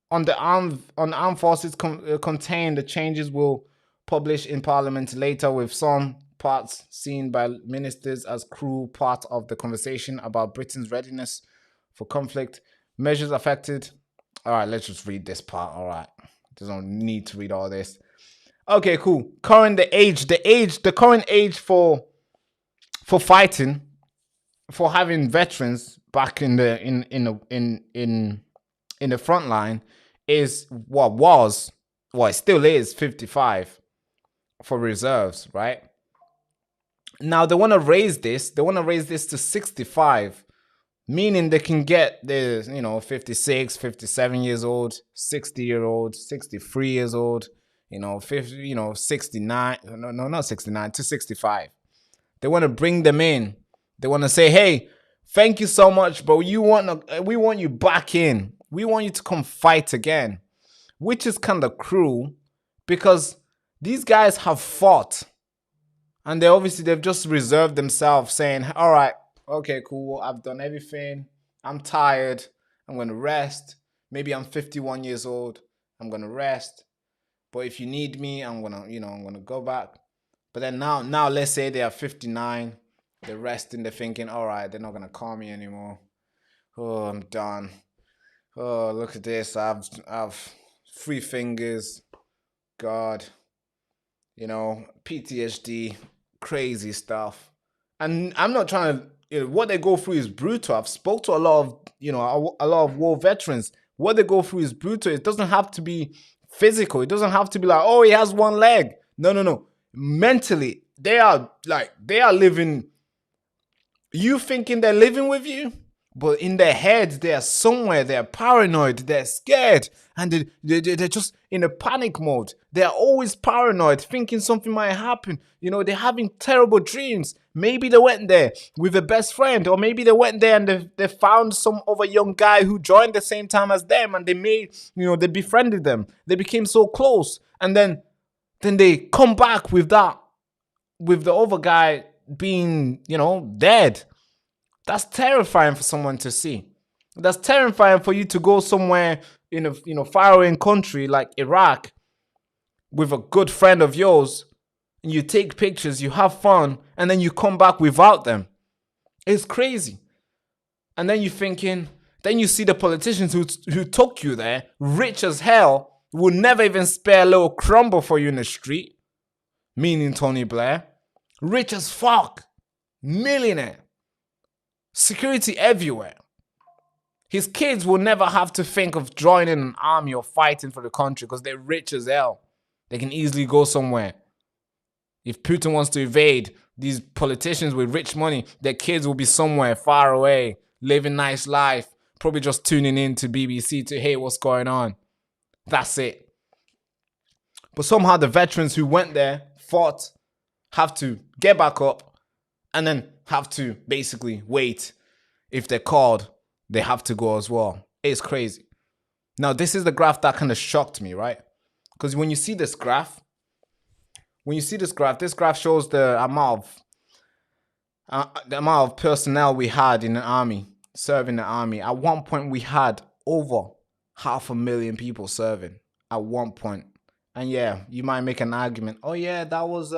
on the armed forces contain. The changes will publish in Parliament later, with some parts seen by ministers as crucial part of the conversation about Britain's readiness for conflict. Measures affected. All right, let's just read this part. All right, there's no need to read all this. Okay, cool. The current age for fighting, for having veterans back in the front line is it still is 55 for reserves, right? Now they want to raise this. They want to raise this to 65 Meaning they can get the, 56, 57 years old, 60-year-old, 63 years old, 50, 69, no, not 69, to 65. They want to bring them in. They want to say, hey, thank you so much, but we want you back in. We want you to come fight again, which is kind of cruel because these guys have fought and they've just reserved themselves saying, all right, okay, cool. I've done everything. I'm tired. I'm going to rest. Maybe I'm 51 years old. I'm going to rest. But if you need me, I'm going to go back. But then now let's say they are 59. They're resting. They're thinking, all right, they're not going to call me anymore. Oh, I'm done. Oh, look at this. I've 3 fingers. God. PTSD. Crazy stuff. And I'm not trying to, what they go through is brutal. I've spoke to a lot of, a lot of war veterans. What they go through is brutal. It doesn't have to be physical. It doesn't have to be like, oh, he has 1 leg. No. Mentally, they are living, you thinking they're living with you, but in their heads, they are somewhere, they're paranoid, they're scared, and they're just in a panic mode. They're always paranoid, thinking something might happen. They're having terrible dreams. Maybe they went there with a best friend, or maybe they went there and they found some other young guy who joined the same time as them, and they befriended them. They became so close, and then they come back with the other guy being, dead. That's terrifying for someone to see. That's terrifying for you to go somewhere in a faraway country like Iraq with a good friend of yours, and you take pictures, you have fun, and then you come back without them. It's crazy. And then then you see the politicians who took you there, rich as hell, will never even spare a little crumble for you in the street. Meaning Tony Blair. Rich as fuck. Millionaire. Security everywhere. His kids will never have to think of joining an army or fighting for the country because they're rich as hell. They can easily go somewhere. If Putin wants to invade, these politicians with rich money, their kids will be somewhere far away, living nice life, probably just tuning in to BBC to hear what's going on. That's it. But somehow the veterans who went there, fought, have to get back up and then have to basically wait. If they're called, they have to go as well. It's crazy. Now, this is the graph that kind of shocked me, right? Because when you see this graph, this graph shows the amount of personnel we had in the army, serving the army. At one point, we had over 500,000 people serving at one point. And yeah, you might make an argument. Oh yeah, that was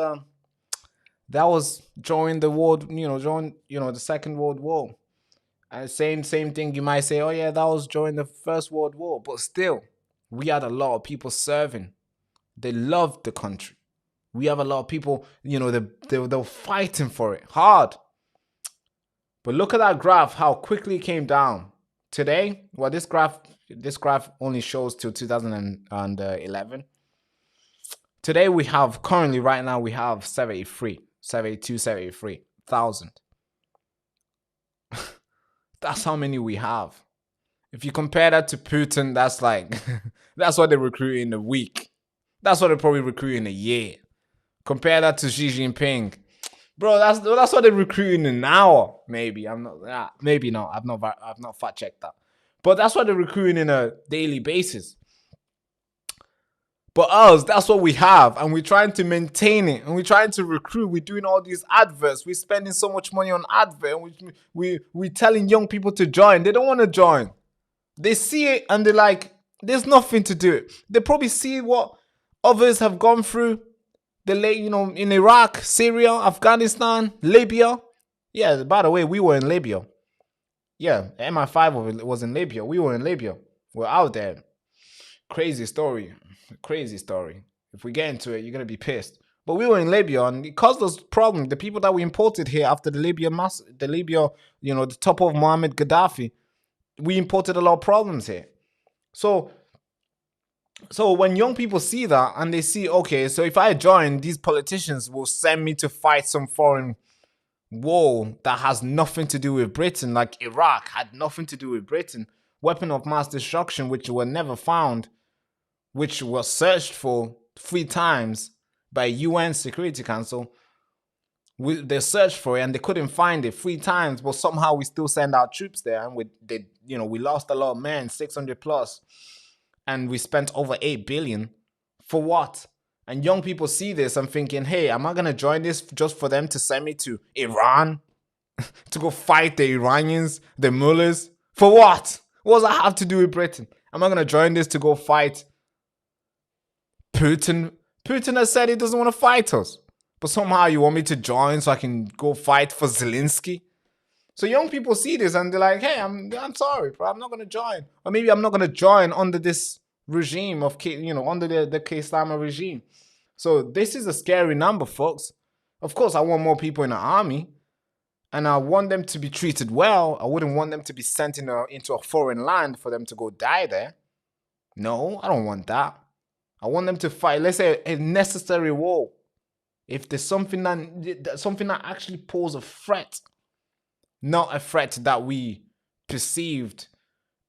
during the war, the Second World War. And same thing. You might say, oh yeah, that was during the First World War. But still, we had a lot of people serving. They loved the country. We have a lot of people, they were fighting for it hard. But look at that graph, how quickly it came down. Today, well, this graph only shows till 2011. Today right now we have 73,000. That's how many we have. If you compare that to Putin, that's like, that's what they recruit in a week. That's what they probably recruit in a year. Compare that to Xi Jinping. Bro, that's what they recruit in an hour. Maybe. Maybe not. I've not fact checked that. But that's what they're recruiting in a daily basis. But us, that's what we have. And we're trying to maintain it. And we're trying to recruit. We're doing all these adverts. We're spending so much money on advert. And we're telling young people to join. They don't want to join. They see it and they're like, there's nothing to do it. They probably see what others have gone through. In Iraq, Syria, Afghanistan, Libya. Yeah, by the way, we were in Libya. Yeah, MI5 was in Libya. We were in Libya. We're out there. Crazy story. If we get into it, you're going to be pissed. But we were in Libya and it caused us problems. The people that we imported here after the Libya, the top of Muammar Gaddafi, we imported a lot of problems here. So when young people see that and they see, okay, so if I join, these politicians will send me to fight some foreign war that has nothing to do with Britain, like Iraq had nothing to do with Britain. Weapon of mass destruction, which were never found, which was searched for 3 times by UN Security Council. They searched for it and they couldn't find it 3 times, but somehow we still send our troops there, and we lost a lot of men, 600 plus, and we spent over 8 billion for what? And young people see this and thinking, hey, am I gonna join this just for them to send me to Iran to go fight the Iranians, the mullahs? For what? What does that have to do with Britain? Am I gonna join this to go fight Putin? Putin has said he doesn't want to fight us. But somehow you want me to join so I can go fight for Zelensky? So young people see this and they're like, hey, I'm sorry, bro, I'm not going to join. Or maybe I'm not going to join under this regime of, under the K-Islama regime. So this is a scary number, folks. Of course, I want more people in the army. And I want them to be treated well. I wouldn't want them to be sent into a foreign land for them to go die there. No, I don't want that. I want them to fight, let's say, a necessary war. If there's something that actually poses a threat, not a threat that we perceived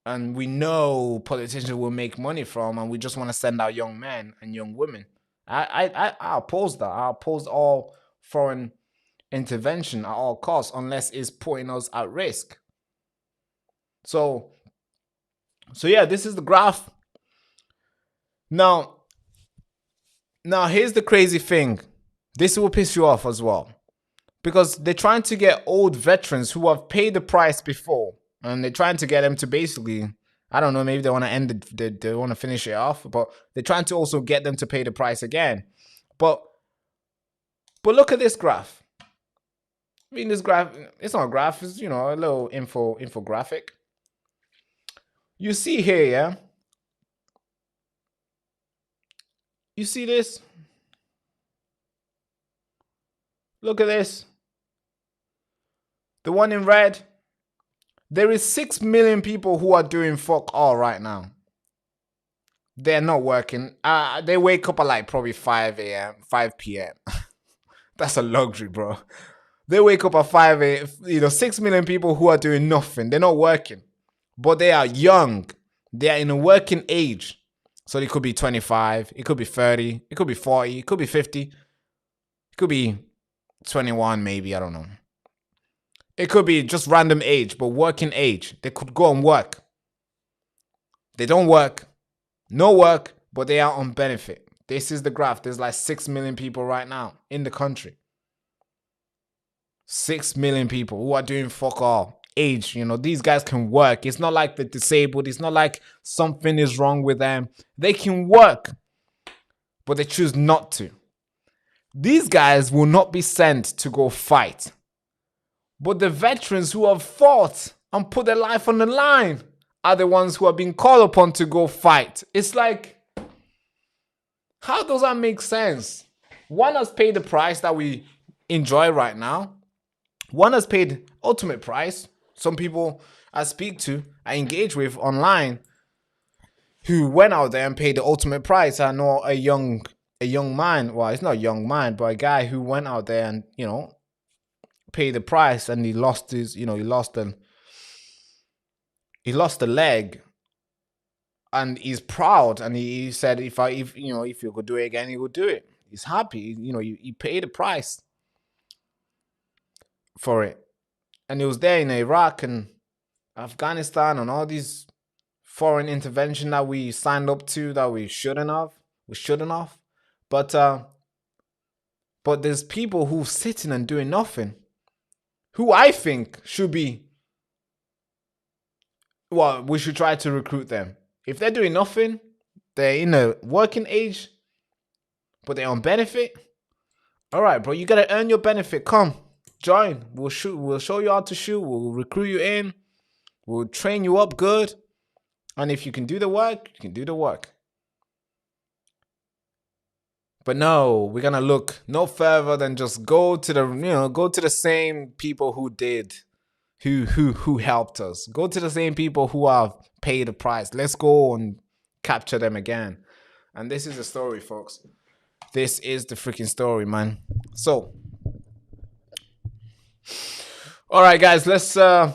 and we know politicians will make money from, and we just want to send out young men and young women. I oppose that. I oppose all foreign intervention at all costs unless it's putting us at risk. So yeah, this is the graph. Now here's the crazy thing. This will piss you off as well, because they're trying to get old veterans who have paid the price before, and they're trying to get them to basically, I don't know, maybe they want to end it, they want to finish it off, but they're trying to also get them to pay the price again. But look at this graph. I mean, this graph, it's not a graph, it's, a little infographic. You see here, yeah? You see this? Look at this. The one in red. There is 6 million people who are doing fuck all right now. They're not working. They wake up at like probably 5 p.m. That's a luxury, bro. They wake up at 5 a.m. 6 million people who are doing nothing. They're not working. But they are young. They are in a working age. So it could be 25. It could be 30. It could be 40. It could be 50. It could be 21 maybe, I don't know. It could be just random age, but working age. They could go and work. They don't work. No work, but they are on benefit. This is the graph. There's like 6 million people right now in the country. 6 million people who are doing fuck all. Age, these guys can work. It's not like they're disabled. It's not like something is wrong with them. They can work, but they choose not to. These guys will not be sent to go fight. But the veterans who have fought and put their life on the line are the ones who are being called upon to go fight. It's like, how does that make sense? One has paid the price that we enjoy right now. One has paid ultimate price. Some people I speak to, I engage with online, who went out there and paid the ultimate price. I know a young man, well, it's not a young man, but a guy who went out there and, paid the price, and he lost his, he lost the leg, and he's proud, and he said if you could do it again, he would do it. He's happy, he paid the price for it. And he was there in Iraq and Afghanistan and all these foreign intervention that we signed up to that we shouldn't have. But there's people who sitting and doing nothing, who I think should be, well, we should try to recruit them. If they're doing nothing, they're in a working age, but they're on benefit. All right, bro, you gotta earn your benefit. Come, join. We'll show you how to shoot. We'll recruit you in. We'll train you up good. And if you can do the work, you can do the work. But no, we're gonna look no further than just go to the same people who helped us. Go to the same people who have paid the price. Let's go and capture them again. And this is the story, folks. This is the freaking story, man. So All right, guys, let's I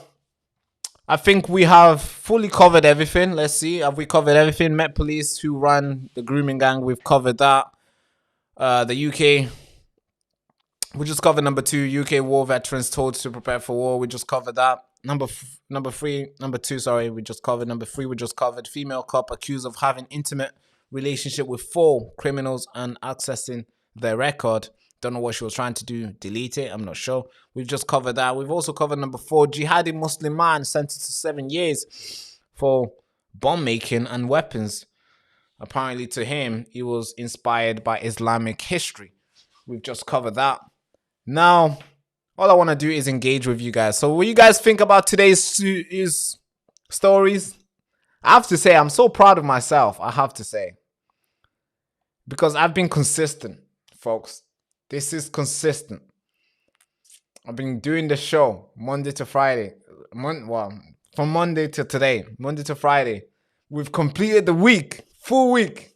think we have fully covered everything. Let's see. Have we covered everything? Met Police, who run the grooming gang, we've covered that. The UK, we just covered number 2. UK war veterans told to prepare for war. We just covered that. Number 2. Sorry, we just covered. Number 3, we just covered. Female cop accused of having intimate relationship with 4 criminals and accessing their record. Don't know what she was trying to do. Delete it. I'm not sure. We've just covered that. We've also covered number 4. Jihadi Muslim man sentenced to 7 years for bomb making and weapons. Apparently to him, he was inspired by Islamic history. We've just covered that. Now, all I want to do is engage with you guys. So what you guys think about today's stories? I have to say, I'm so proud of myself. I have to say. Because I've been consistent, folks. This is consistent. I've been doing the show Monday to Friday. From Monday to today. Monday to Friday. We've completed the week. Full week.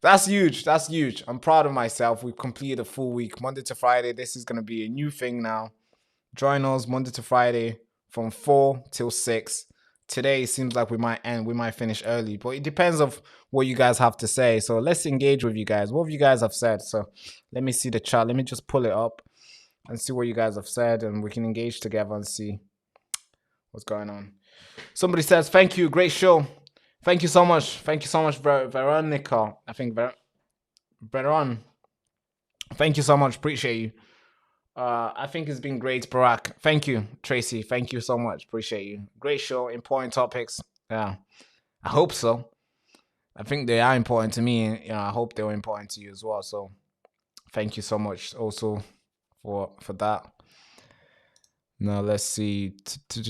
That's huge. That's huge. I'm proud of myself. We've completed a full week. Monday to Friday. This is going to be a new thing now. Join us Monday to Friday from 4 till 6. Today seems like we might finish early, but it depends on what you guys have to say. So let's engage with you guys. What have you guys have said? So let me see the chat. Let me just pull it up and see what you guys have said, and we can engage together and see what's going on. Somebody says, thank you. Great show. Thank you so much. Thank you so much, Veronica. I think Veron. Thank you so much. Appreciate you. I think it's been great, Barak. Thank you, Tracy. Thank you so much. Appreciate you. Great show. Important topics. Yeah, I hope so. I think they are important to me. And, I hope they were important to you as well. So thank you so much also for that. Now let's see. 2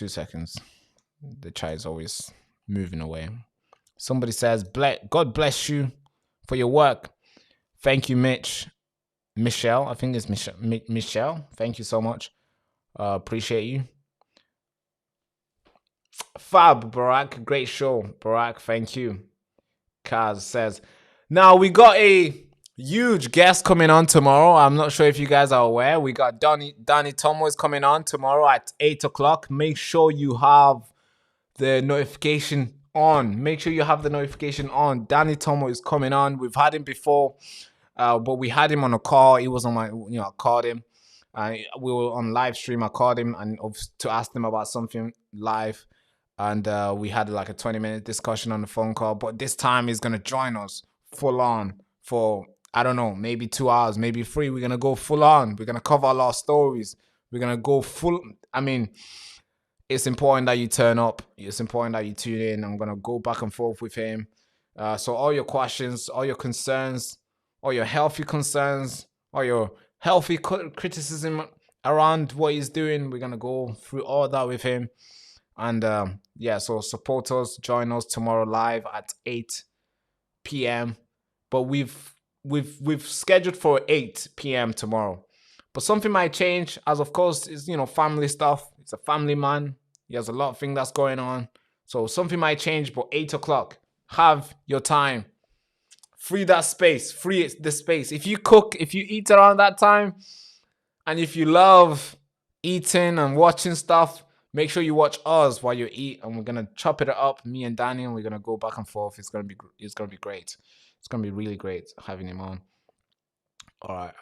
seconds. The chat is always moving away. Somebody says, God bless you for your work. Thank you, Michelle. I think it's Michelle. Thank you so much. Appreciate you. Fab, Barak. Great show. Barak, thank you. Kaz says, now we got a huge guest coming on tomorrow. I'm not sure if you guys are aware. We got Danny Tomo is coming on tomorrow at 8 o'clock. Make sure you have the notification on. Make sure you have the notification on. Danny Tomo is coming on. We've had him before, but we had him on a call. He was on my, I called him. We were on live stream. I called him and to ask him about something live. And we had like a 20-minute discussion on the phone call. But this time he's going to join us full on for, I don't know, maybe 2 hours, maybe 3. We're going to go full on. We're going to cover a lot of stories. We're going to go full. I mean, it's important that you turn up. It's important that you tune in. I'm going to go back and forth with him. So all your questions, all your concerns, all your healthy concerns, all your healthy criticism around what he's doing, we're going to go through all that with him. And yeah, so support us. Join us tomorrow live at 8 p.m. But we've scheduled for 8 p.m. tomorrow. But something might change, as of course is family stuff. It's a family man. He has a lot of things that's going on. So something might change, but 8 o'clock. Have your time. Free that space. Free the space. If you cook, if you eat around that time, and if you love eating and watching stuff, make sure you watch us while you eat, and we're gonna chop it up, me and Danny, and we're gonna go back and forth. It's gonna be great. It's gonna be really great having him on. All right.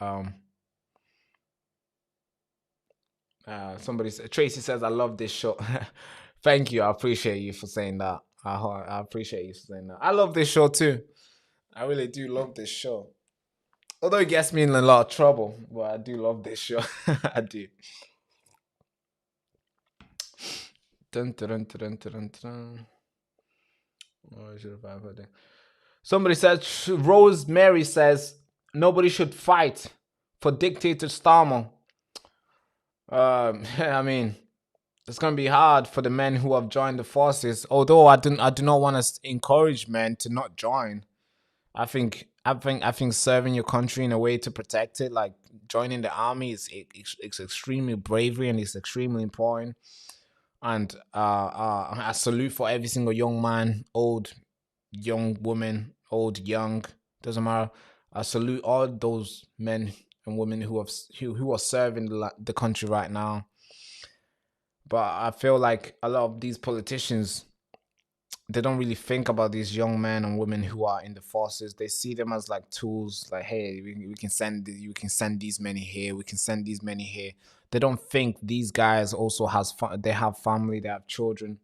Somebody Tracy says, I love this show. Thank you. I appreciate you for saying that. I appreciate you for saying that. I love this show too. I really do love this show. Although it gets me in a lot of trouble, but I do love this show. I do. Dun, dun, dun, dun, dun, dun. Somebody says, Rosemary says, nobody should fight for dictator Starmer. I mean, it's gonna be hard for the men who have joined the forces. Although I do not want to encourage men to not join. I think serving your country in a way to protect it, like joining the army, it's extremely bravery and it's extremely important. And I salute for every single young man, old, young woman, old, young, doesn't matter. I salute all those men and women who are serving the country right now. But I feel like a lot of these politicians, they don't really think about these young men and women who are in the forces. They see them as like tools. Like, hey, we can send these many here. We can send these many here. They don't think these guys also they have family. They have children.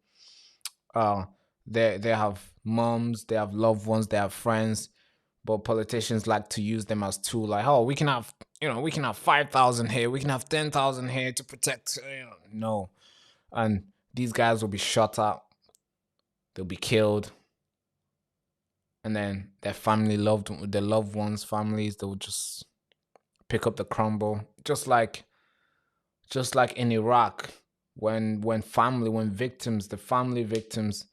They have moms. They have loved ones. They have friends. But politicians like to use them as tool. Like, oh, we can have 5,000 here. We can have 10,000 here to protect. No, and these guys will be shot up. They'll be killed, and then their loved ones, families, they'll just pick up the crumble. Just like in Iraq, when the family victims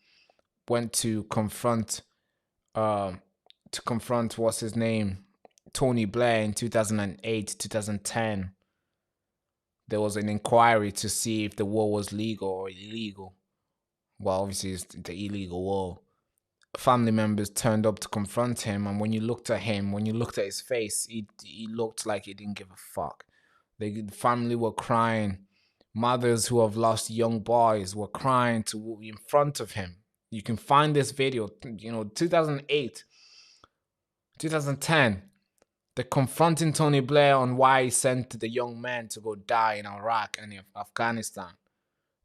went to confront what's his name, Tony Blair in 2008, 2010. There was an inquiry to see if the war was legal or illegal. Well, obviously it's the illegal war. Family members turned up to confront him, and when you looked at his face, he looked like he didn't give a fuck. The family were crying. Mothers who have lost young boys were crying in front of him. You can find this video, 2008, 2010. They're confronting Tony Blair on why he sent the young man to go die in Iraq and in Afghanistan.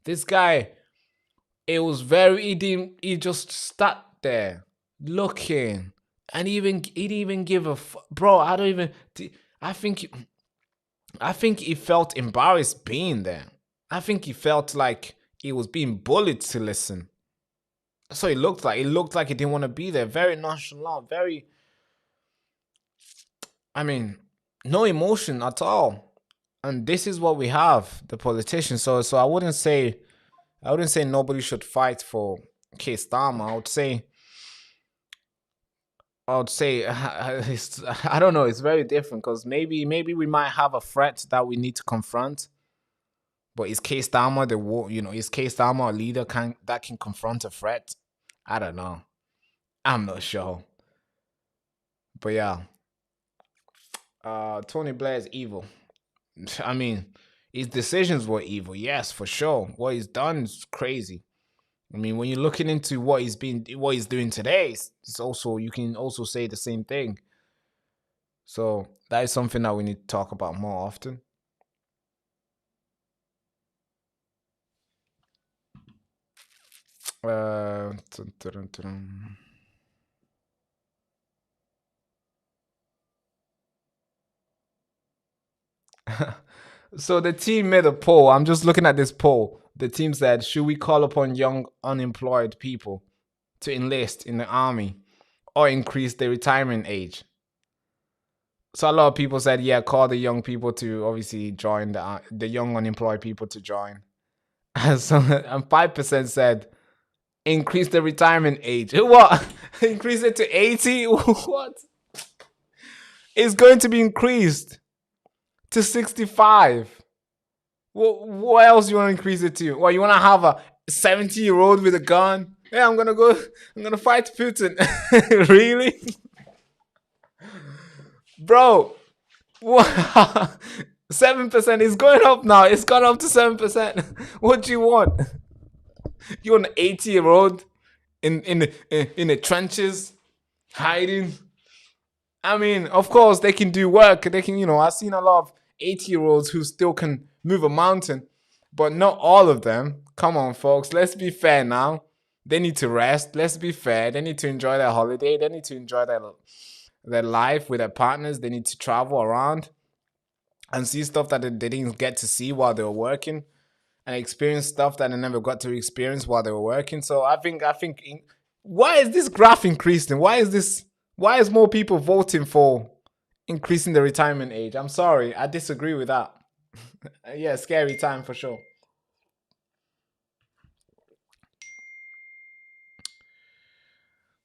This guy, he just sat there looking, and he didn't even give a bro. I think he felt embarrassed being there. I think he felt like he was being bullied to listen. So it looked like he didn't want to be there. Very nonchalant, no emotion at all. And this is what we have, the politicians. So I wouldn't say nobody should fight for Keir Starmer. I would say I don't know. It's very different, because maybe we might have a threat that we need to confront. But is Keir Starmer is Keir Starmer a leader that can confront a threat? I don't know. I'm not sure. But yeah, Tony Blair is evil. His decisions were evil, yes, for sure. What he's done is crazy. When you're looking into what he's doing today, you can also say the same thing. So that is something that we need to talk about more often. So the team made a poll. I'm just looking at this poll. The team said, should we call upon young unemployed people to enlist in the army or increase the retirement age? So a lot of people said, yeah, call the young people to obviously join, the young unemployed people to join. And 5% said, increase the retirement age. What? Increase it to 80? What? It's going to be increased to 65. What else you want to increase it to? Well, you want to have a 70-year-old with a gun? Yeah, I'm gonna fight Putin. Really? Bro, what? 7% is going up now. It's gone up to 7%. What do you want? You want an 80-year-old in the trenches hiding? Of course they can do work. They can, I've seen a lot of 80-year-olds who still can move a mountain, but not all of them. Come on, folks. Let's be fair now. They need to rest. Let's be fair. They need to enjoy their holiday. They need to enjoy their life with their partners. They need to travel around and see stuff that they didn't get to see while they were working, and experience stuff that they never got to experience while they were working. So I think why is this graph increasing? Why is more people voting for increasing the retirement age? I'm sorry, I disagree with that. Yeah, scary time for sure.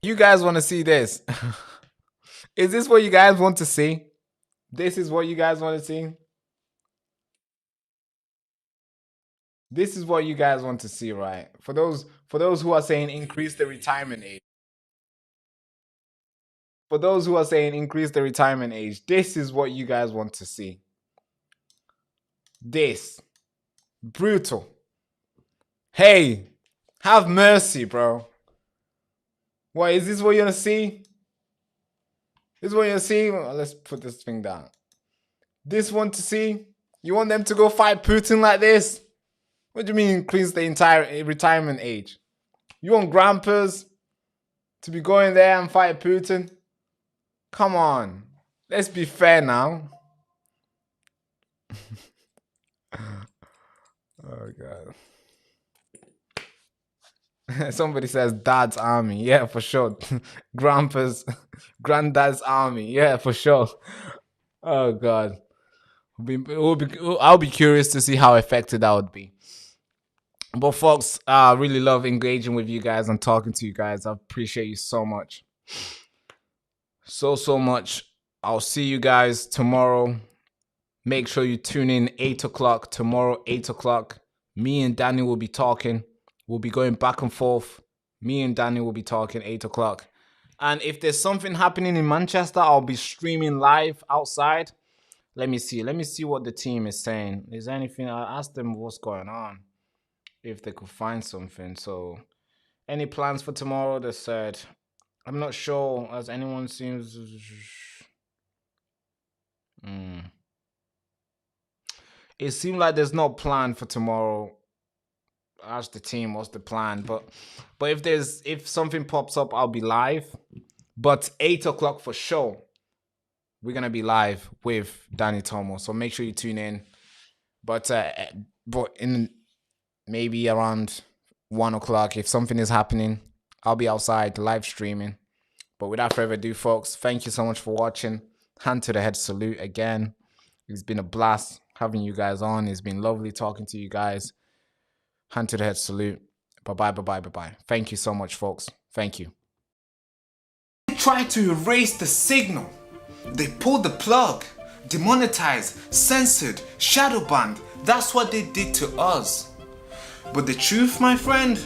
You guys want to see this? Is this what you guys want to see? This is what you guys want to see? This is what you guys want to see, right? For those who are saying increase the retirement age. For those who are saying increase the retirement age, this is what you guys want to see. This. Brutal. Hey, have mercy, bro. What, is this what you're gonna see? This is what you're gonna see? Well, let's put this thing down. This one to see? You want them to go fight Putin like this? What do you mean increase the entire retirement age? You want grandpas to be going there and fight Putin? Come on. Let's be fair now. Oh, God. Somebody says dad's army. Yeah, for sure. Granddad's army. Yeah, for sure. Oh, God. I'll be curious to see how effective that would be. But folks, I really love engaging with you guys and talking to you guys. I appreciate you so much. So much. I'll see you guys tomorrow. Make sure you tune in 8 o'clock. Tomorrow, 8 o'clock. Me and Danny will be talking. We'll be going back and forth. Me and Danny will be talking 8 o'clock. And if there's something happening in Manchester, I'll be streaming live outside. Let me see. Let me see what the team is saying. Is there anything? I asked them what's going on, if they could find something. So, any plans for tomorrow? They said, I'm not sure. As anyone seems. It seemed like there's no plan for tomorrow. Ask the team what's the plan. But if something pops up, I'll be live. But 8 o'clock for sure. We're gonna be live with Danny Tomo. So make sure you tune in. But in maybe around 1 o'clock, if something is happening, I'll be outside live streaming. But without further ado, folks, thank you so much for watching. Hand to the head salute again. It's been a blast having you guys on. It's been lovely talking to you guys. Hand to the head salute. Bye-bye. Thank you so much, folks. Thank you. They tried to erase the signal. They pulled the plug, demonetized, censored, shadow banned. That's what they did to us. But the truth, my friend,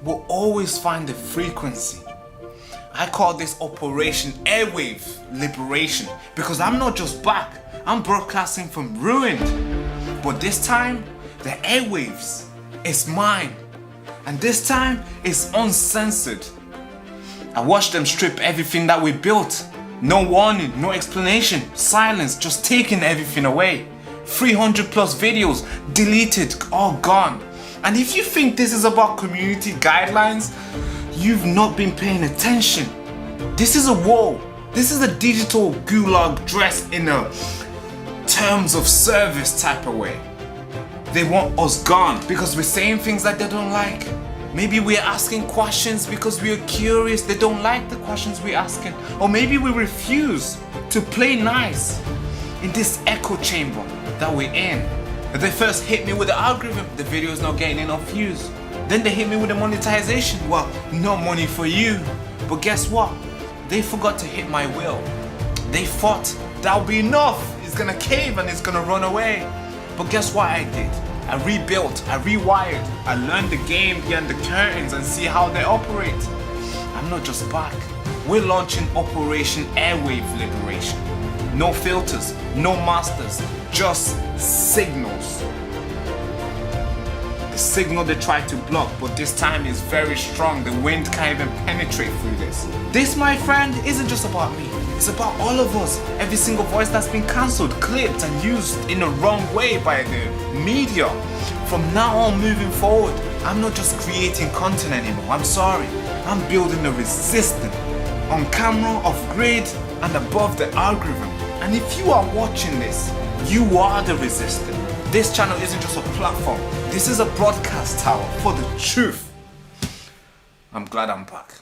will always find the frequency. I call this Operation Airwave Liberation because I'm not just back, I'm broadcasting from ruined. But this time, the airwaves is mine. And this time, it's uncensored. I watched them strip everything that we built. No warning, no explanation, silence, just taking everything away. 300 plus videos, deleted, all gone. And if you think this is about community guidelines, you've not been paying attention. This is a war. This is a digital gulag dressed in a terms of service type of way. They want us gone because we're saying things that they don't like. Maybe we're asking questions because we're curious. They don't like the questions we're asking. Or maybe we refuse to play nice in this echo chamber that we're in. They first hit me with the algorithm. The video is not getting enough views. Then they hit me with the monetization. Well, no money for you. But guess what? They forgot to hit my will. They thought that'll be enough. It's gonna cave and it's gonna run away. But guess what I did? I rebuilt, I rewired, I learned the game behind the curtains and see how they operate. I'm not just back. We're launching Operation Airwave Liberation. No filters, no masters, just signals. The signal they tried to block, but this time is very strong. The wind can't even penetrate through this. This, my friend, isn't just about me. It's about all of us. Every single voice that's been cancelled, clipped and used in the wrong way by the media. From now on moving forward, I'm not just creating content anymore. I'm sorry. I'm building a resistance on camera, off grid and above the algorithm. And if you are watching this, you are the resistance. This channel isn't just a platform. This is a broadcast tower for the truth. I'm glad I'm back.